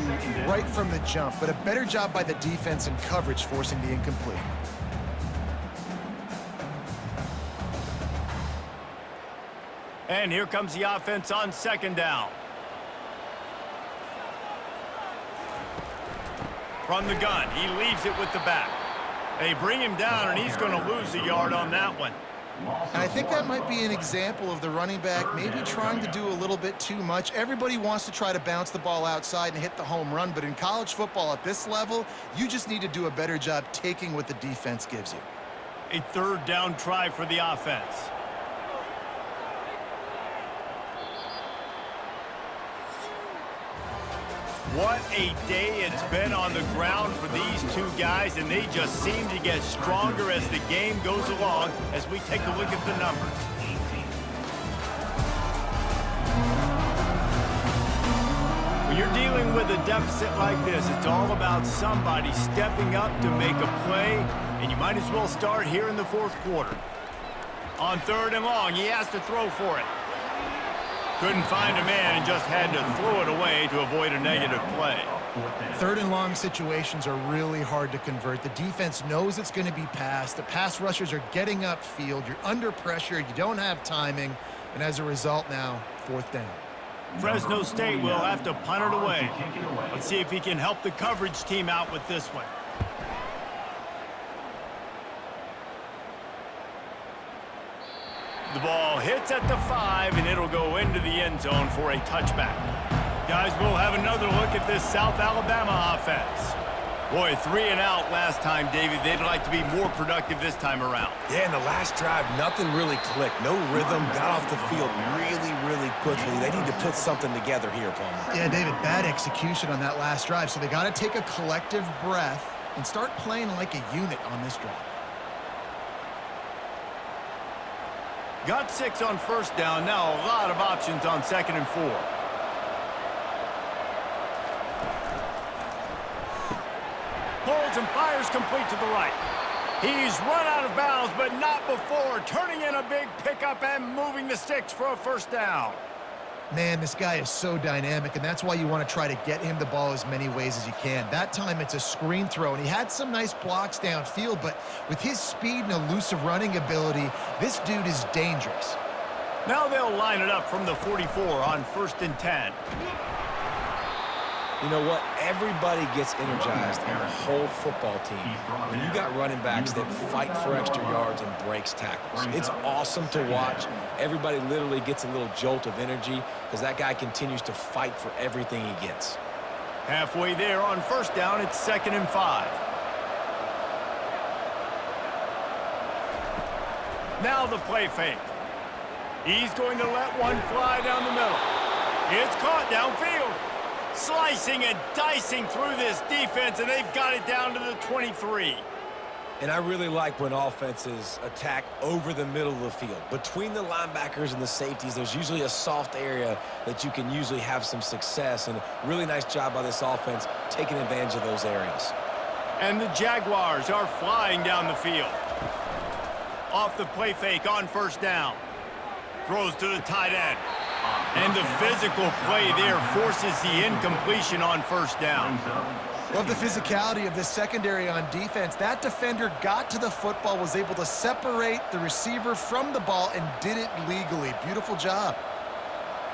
[SPEAKER 3] right from the jump, but a better job by the defense in coverage forcing the incomplete.
[SPEAKER 1] And here comes the offense on 2nd down. From the gun, he leaves it with the back. They bring him down, and he's going to lose a yard on that one.
[SPEAKER 3] And I think that might be an example of the running back maybe trying to do a little bit too much. Everybody wants to try to bounce the ball outside and hit the home run, but in college football at this level, you just need to do a better job taking what the defense gives you.
[SPEAKER 1] A 3rd down try for the offense. What a day it's been on the ground for these two guys, and they just seem to get stronger as the game goes along as we take a look at the numbers. When you're dealing with a deficit like this, it's all about somebody stepping up to make a play, and you might as well start here in the 4th quarter. On 3rd and long, he has to throw for it. Couldn't find a man and just had to throw it away to avoid a negative play.
[SPEAKER 3] 3rd and long situations are really hard to convert. The defense knows it's going to be passed. The pass rushers are getting upfield. You're under pressure. You don't have timing. And as a result now, 4th down.
[SPEAKER 1] Fresno State will have to punt it away. Let's see if he can help the coverage team out with this one. The ball hits at the 5, and it'll go into the end zone for a touchback. Guys, we'll have another look at this South Alabama offense. Boy, 3 and out last time, David. They'd like to be more productive this time around.
[SPEAKER 2] Yeah, in the last drive, nothing really clicked. No rhythm, got off the field really, really quickly. They need to put something together here, Palmer.
[SPEAKER 3] Yeah, David, bad execution on that last drive, so they got to take a collective breath and start playing like a unit on this drive.
[SPEAKER 1] Got 6 on 1st down. Now a lot of options on 2nd and 4. Pulls and fires complete to the right. He's run out of bounds, but not before turning in a big pickup and moving the sticks for a 1st down.
[SPEAKER 3] Man, this guy is so dynamic, and that's why you want to try to get him the ball as many ways as you can. That time, it's a screen throw, and he had some nice blocks downfield, but with his speed and elusive running ability, this dude is dangerous.
[SPEAKER 1] Now they'll line it up from the 44 on 1st and 10.
[SPEAKER 2] You know what? Everybody gets energized on the whole football team when you got running backs that fight for extra yards and breaks tackles. It's awesome to watch. Everybody literally gets a little jolt of energy because that guy continues to fight for everything he gets.
[SPEAKER 1] Halfway there on 1st down, it's 2nd and 5. Now the play fake. He's going to let one fly down the middle. It's caught downfield. Slicing and dicing through this defense, and they've got it down to the 23.
[SPEAKER 2] And I really like when offenses attack over the middle of the field. Between the linebackers and the safeties, there's usually a soft area that you can usually have some success. And really nice job by this offense taking advantage of those areas.
[SPEAKER 1] And the Jaguars are flying down the field. Off the play fake on first down. Throws to the tight end. And the physical play there forces the incompletion on first down.
[SPEAKER 3] Love the physicality of this secondary on defense. That defender got to the football, was able to separate the receiver from the ball, and did it legally. Beautiful job.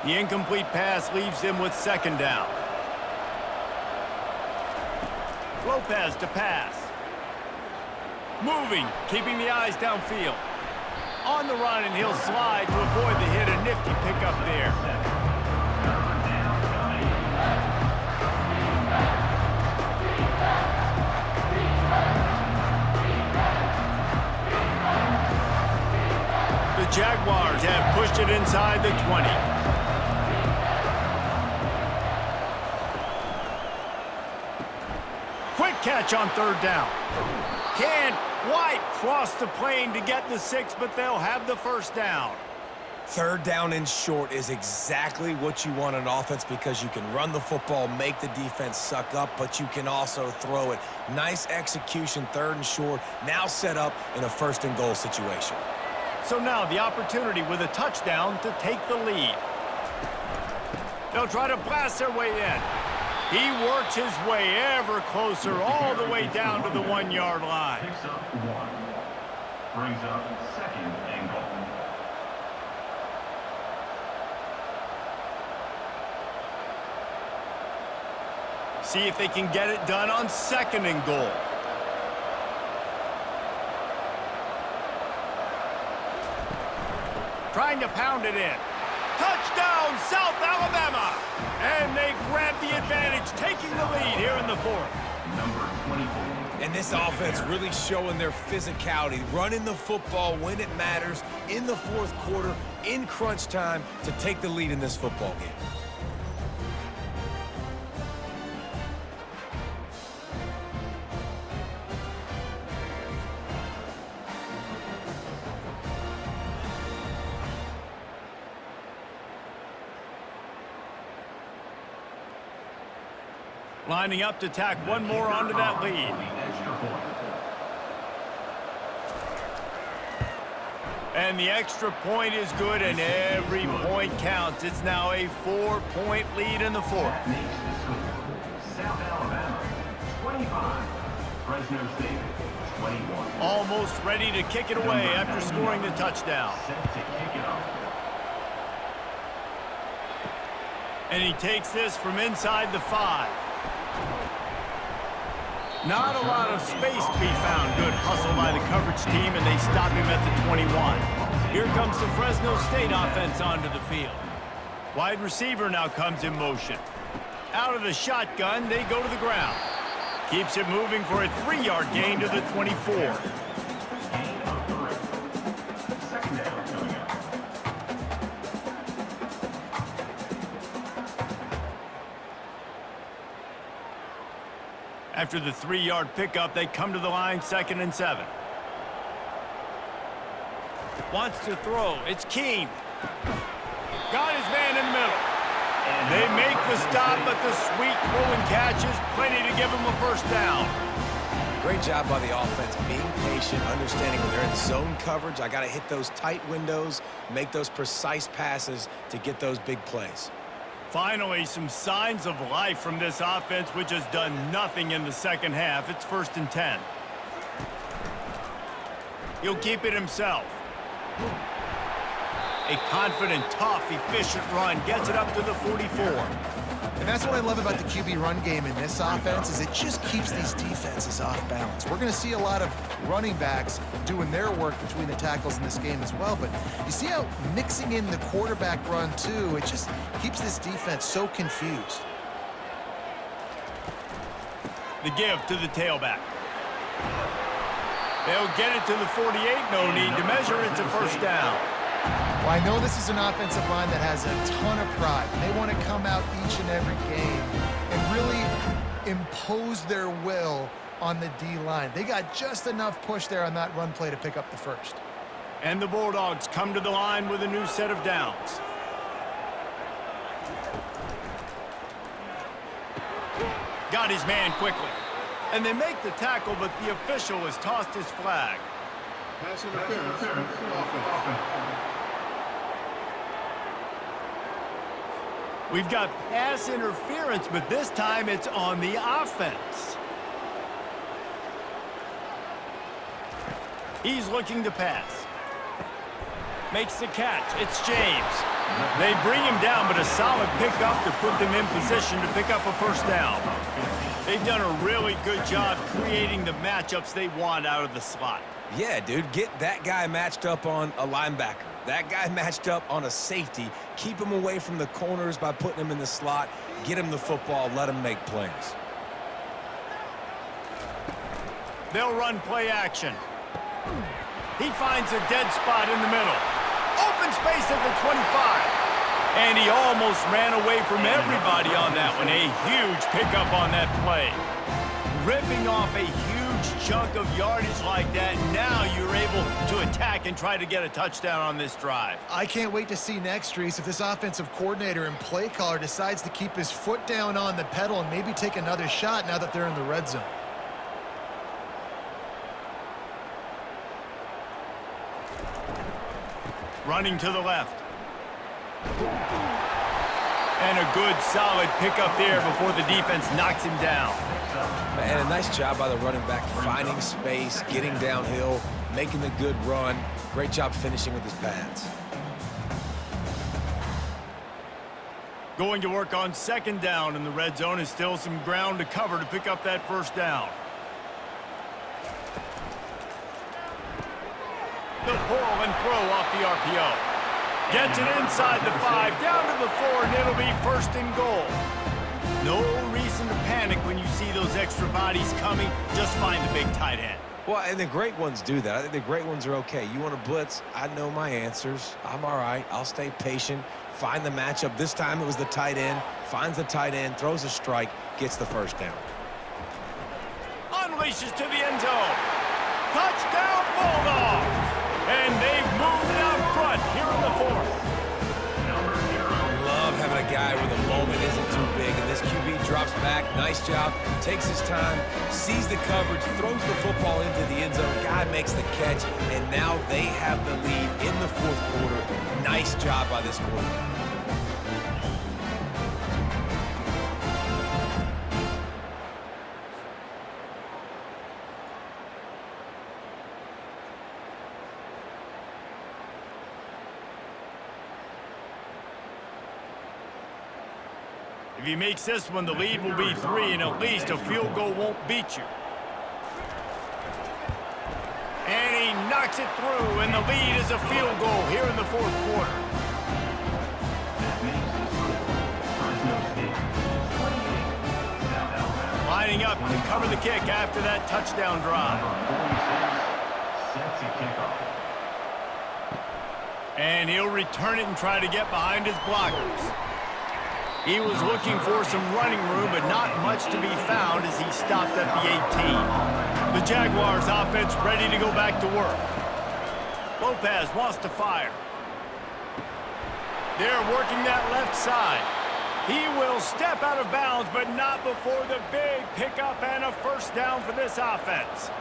[SPEAKER 1] The incomplete pass leaves him with second down. Lopez to pass. Moving, keeping the eyes downfield. On the run, and he'll slide to avoid the hit. A nifty pickup there. The Jaguars have pushed it inside the 20. Quick catch on third down. Can't quite cross the plane to get the 6, but they'll have the first down.
[SPEAKER 2] Third down and short is exactly what you want on offense because you can run the football, make the defense suck up, but you can also throw it. Nice execution, third and short, now set up in a first and goal situation.
[SPEAKER 1] So now the opportunity with a touchdown to take the lead. They'll try to blast their way in. He works his way ever closer all the way down to the 1-yard line.
[SPEAKER 4] Picks up 1. Brings up second and goal.
[SPEAKER 1] See if they can get it done on second and goal. Trying to pound it in. Touchdown, South Alabama! And they grab the advantage, taking the lead here in the fourth.
[SPEAKER 4] Number 24.
[SPEAKER 2] And this offense really showing their physicality, running the football when it matters, in the fourth quarter, in crunch time, to take the lead in this football game.
[SPEAKER 1] Lining up to tack one more onto that lead. And the extra point is good, and every point counts. It's now a 4-point lead in the fourth.
[SPEAKER 4] South Alabama, 25. Fresno State, 21.
[SPEAKER 1] Almost ready to kick it away after scoring the touchdown.
[SPEAKER 4] Set to kick it off.
[SPEAKER 1] And he takes this from inside the 5. Not a lot of space to be found. Good hustle by the coverage team, and they stop him at the 21. Here comes the Fresno State offense onto the field. Wide receiver now comes in motion. Out of the shotgun, they go to the ground. Keeps it moving for a 3-yard gain to the 24.
[SPEAKER 4] Gain of 3. Second down coming up.
[SPEAKER 1] After the 3-yard pickup, they come to the line, 2nd and 7. Wants to throw. It's Keene. Got his man in the middle. They make the stop, but the sweet throw and catch is plenty to give them a first down.
[SPEAKER 2] Great job by the offense, being patient, understanding when they're in zone coverage, I got to hit those tight windows, make those precise passes to get those big plays.
[SPEAKER 1] Finally, some signs of life from this offense, which has done nothing in the second half. It's 1st and 10. He'll keep it himself. A confident, tough, efficient run gets it up to the 44.
[SPEAKER 3] And that's what I love about the QB run game in this offense, is it just keeps these defenses off balance. We're going to see a lot of running backs doing their work between the tackles in this game as well, but you see how mixing in the quarterback run too, it just keeps this defense so confused.
[SPEAKER 1] The give to the tailback. They'll get it to the 48. No need to measure. It's a first down.
[SPEAKER 3] Well, I know this is an offensive line that has a ton of pride. They want to come out each and every game and really impose their will on the D-line. They got just enough push there on that run play to pick up the first.
[SPEAKER 1] And the Bulldogs come to the line with a new set of downs. Got his man quickly. And they make the tackle, but the official has tossed his flag.
[SPEAKER 6] Pass interference. Offense.
[SPEAKER 1] We've got pass interference, but this time it's on the offense. He's looking to pass. Makes the catch. It's James. They bring him down, but a solid pickup to put them in position to pick up a first down. They've done a really good job creating the matchups they want out of the slot.
[SPEAKER 2] Yeah, dude, get that guy matched up on a linebacker. That guy matched up on a safety. Keep him away from the corners by putting him in the slot. Get him the football. Let him make plays.
[SPEAKER 1] They'll run play action. He finds a dead spot in the middle. Open space at the 25. And he almost ran away from everybody on that one. A huge pickup on that play. Ripping off a huge chunk of yardage like that, now you're able to attack and try to get a touchdown on this drive.
[SPEAKER 3] I can't wait to see next, Reese, if this offensive coordinator and play caller decides to keep his foot down on the pedal and maybe take another shot now that they're in the red zone.
[SPEAKER 1] Running to the left. And a good, solid pickup there before the defense knocks him down.
[SPEAKER 2] And a nice job by the running back, finding space, getting downhill, making the good run. Great job finishing with his pads.
[SPEAKER 1] Going to work on second down in the red zone is still some ground to cover to pick up that first down. The pull and throw off the RPO. Gets it inside the 5, down to the 4, and it'll be first and goal. No reason to panic when you see those extra bodies coming. Just find the big tight end.
[SPEAKER 2] Well, and the great ones do that. I think the great ones are okay. You want to blitz? I know my answers. I'm all right. I'll stay patient. Find the matchup. This time it was the tight end. Finds the tight end, throws a strike, gets the first down.
[SPEAKER 1] Unleashes to the end zone. Touchdown, Bulldogs! And they've moved out front here in the fourth.
[SPEAKER 2] Love having a guy where the moment isn't too big, and this QB drops back. Nice job. Takes his time, sees the coverage, throws the football into the end zone. Guy makes the catch, and now they have the lead in the fourth quarter. Nice job by this quarterback.
[SPEAKER 1] If he makes this one, the lead will be 3, and at least a field goal won't beat you. And he knocks it through, and the lead is a field goal here in the fourth quarter. Lining up to cover the kick after that touchdown drive. And he'll return it and try to get behind his blockers. He was looking for some running room, but not much to be found as he stopped at the 18. The Jaguars offense ready to go back to work. Lopez wants to fire. They're working that left side. He will step out of bounds, but not before the big pickup and a first down for this offense.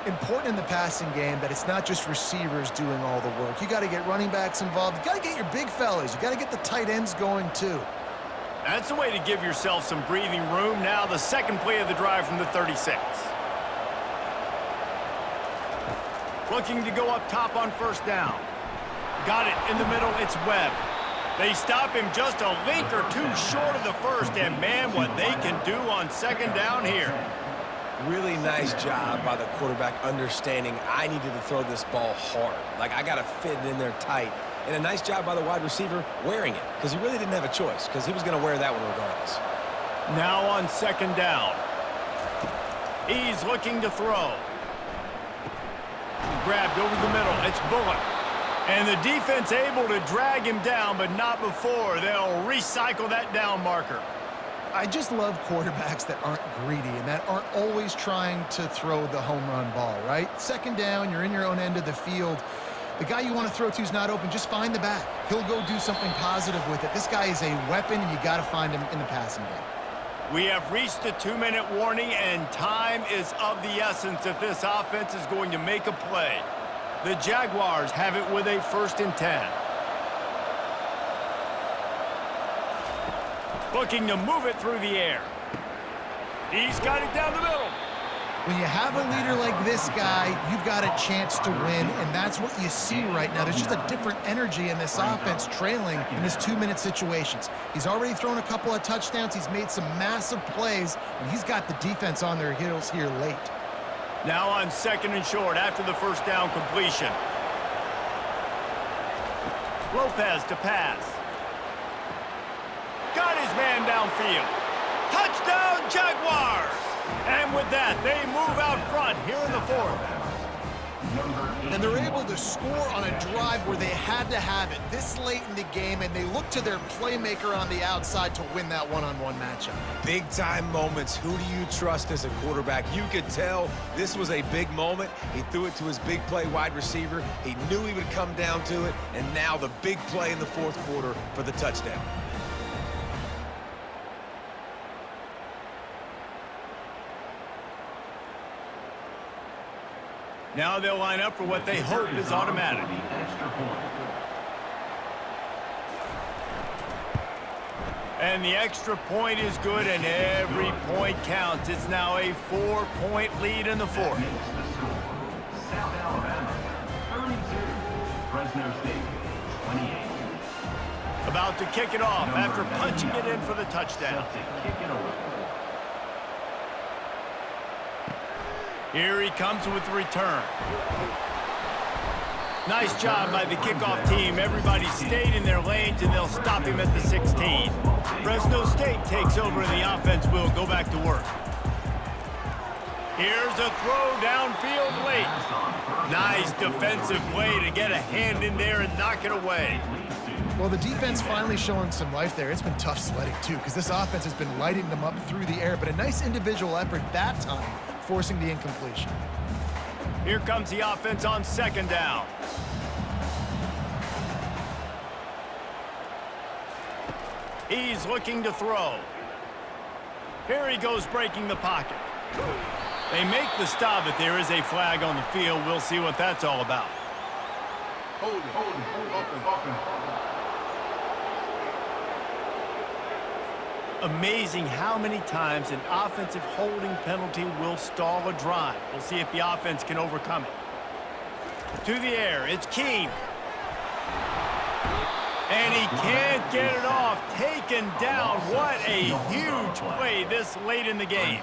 [SPEAKER 3] Important in the passing game that it's not just receivers doing all the work. You got to get running backs involved. You got to get your big fellas. You got to get the tight ends going too.
[SPEAKER 1] That's the way to give yourself some breathing room. Now the second play of the drive from the 36. Looking to go up top on first down. Got it in the middle. It's Webb. They stop him just a link or two short of the first, and man, what they can do on second down here.
[SPEAKER 2] Really nice job by the quarterback understanding I needed to throw this ball hard. Like, I got to fit it in there tight. And a nice job by the wide receiver wearing it, because he really didn't have a choice, because he was going to wear that one regardless.
[SPEAKER 1] Now on second down. He's looking to throw. grabbed over the middle. It's Bullock. And the defense able to drag him down, but not before. They'll recycle that down marker.
[SPEAKER 3] I just love quarterbacks that aren't greedy and that aren't always trying to throw the home run ball, right? Second down, you're in your own end of the field. The guy you want to throw to is not open. Just find the back. He'll go do something positive with it. This guy is a weapon, and you got to find him in the passing game.
[SPEAKER 1] We have reached the 2-minute warning, and time is of the essence if this offense is going to make a play. The Jaguars have it with a 1st and 10. Looking to move it through the air. He's got it down the middle.
[SPEAKER 3] When you have a leader like this guy, you've got a chance to win, and that's what you see right now. There's just a different energy in this offense trailing in his 2-minute situations. He's already thrown a couple of touchdowns. He's made some massive plays, and he's got the defense on their heels here late.
[SPEAKER 1] Now on 2nd and short after the 1st down completion. Lopez to pass. Got his man downfield. Touchdown, Jaguars! And with that, they move out front here in the 4th.
[SPEAKER 3] And they're able to score on a drive where they had to have it this late in the game, and they look to their playmaker on the outside to win that one-on-one matchup.
[SPEAKER 2] Big-time moments. Who do you trust as a quarterback? You could tell this was a big moment. He threw it to his big play wide receiver. He knew he would come down to it, and now the big play in the 4th quarter for the touchdown.
[SPEAKER 1] Now they'll line up for what they hope is automatic. And the extra point is good, and every point counts. It's now a 4-point lead in the 4th.
[SPEAKER 4] South Alabama, 32. Fresno State, 28.
[SPEAKER 1] About to kick it off after punching it in for the touchdown. Here he comes with the return. Nice job by the kickoff team. Everybody stayed in their lanes, and they'll stop him at the 16. Fresno State takes over, and the offense will go back to work. Here's a throw downfield late. Nice defensive play to get a hand in there and knock it away.
[SPEAKER 3] Well, the defense finally showing some life there. It's been tough sledding, too, because this offense has been lighting them up through the air, but a nice individual effort that time, forcing the incompletion.
[SPEAKER 1] Here comes the offense on 2nd down. He's looking to throw. Here he goes breaking the pocket. They make the stop, but there is a flag on the field. We'll see what that's all about.
[SPEAKER 6] Hold it. Offense.
[SPEAKER 1] Amazing how many times an offensive holding penalty will stall a drive. We'll see if the offense can overcome it. To the air, it's Keene. And he can't get it off. Taken down. What a huge play this late in the game.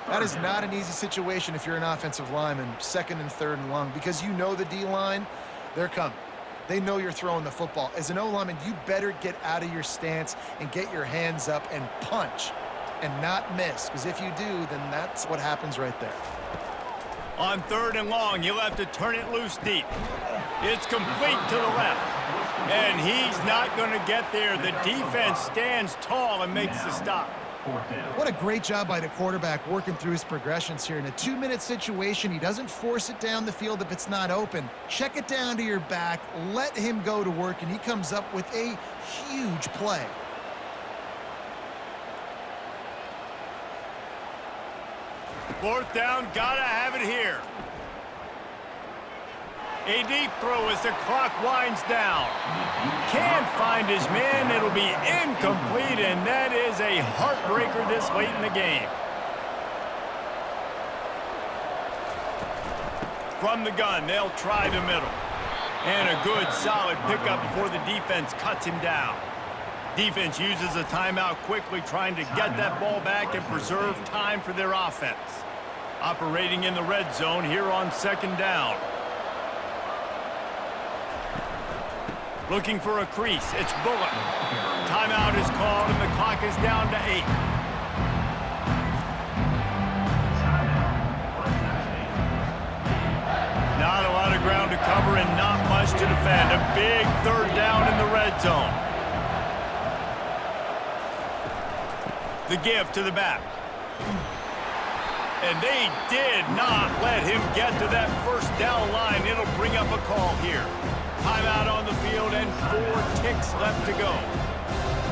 [SPEAKER 3] That is not an easy situation if you're an offensive lineman, 2nd and 3rd and long, because you know the D-line, they're coming. They know you're throwing the football. As an O-lineman, you better get out of your stance and get your hands up and punch and not miss, because if you do, then that's what happens right there.
[SPEAKER 1] On 3rd and long, he'll have to turn it loose deep. It's complete to the left. And he's not going to get there. The defense stands tall and makes the stop.
[SPEAKER 3] What a great job by the quarterback working through his progressions here. In a 2-minute situation, he doesn't force it down the field if it's not open. Check it down to your back, let him go to work, and he comes up with a huge play.
[SPEAKER 1] Fourth down, gotta have it here. A deep throw as the clock winds down. Can't find his man. It'll be incomplete, and that is a heartbreaker this late in the game. From the gun, they'll try the middle. And a good, solid pickup before the defense cuts him down. Defense uses a timeout quickly, trying to get that ball back and preserve time for their offense. Operating in the red zone here on 2nd down. Looking for a crease. It's Bullock. Timeout is called, and the clock is down to 8. Not a lot of ground to cover and not much to defend. A big third down in the red zone. The give to the back. And they did not let him get to that first down line. It'll bring up a call here. Timeout on the field and 4 ticks left to go.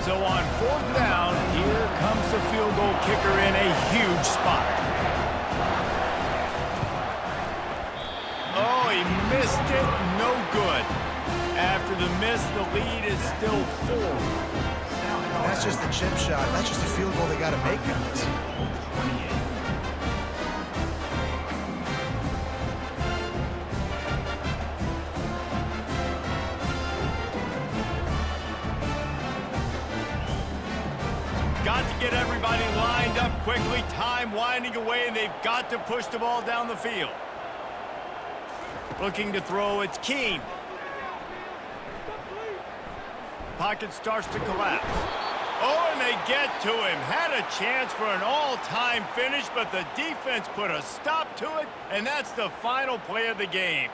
[SPEAKER 1] So on 4th down, here comes the field goal kicker in a huge spot. Oh, he missed it. No good. After the miss, the lead is still 4.
[SPEAKER 3] That's just a chip shot. That's just a field goal they got to make, guys.
[SPEAKER 1] Got to get everybody lined up quickly. Time winding away, and they've got to push the ball down the field. Looking to throw, it's Keene. Pocket starts to collapse. Oh, and they get to him. Had a chance for an all-time finish, but the defense put a stop to it, and that's the final play of the game.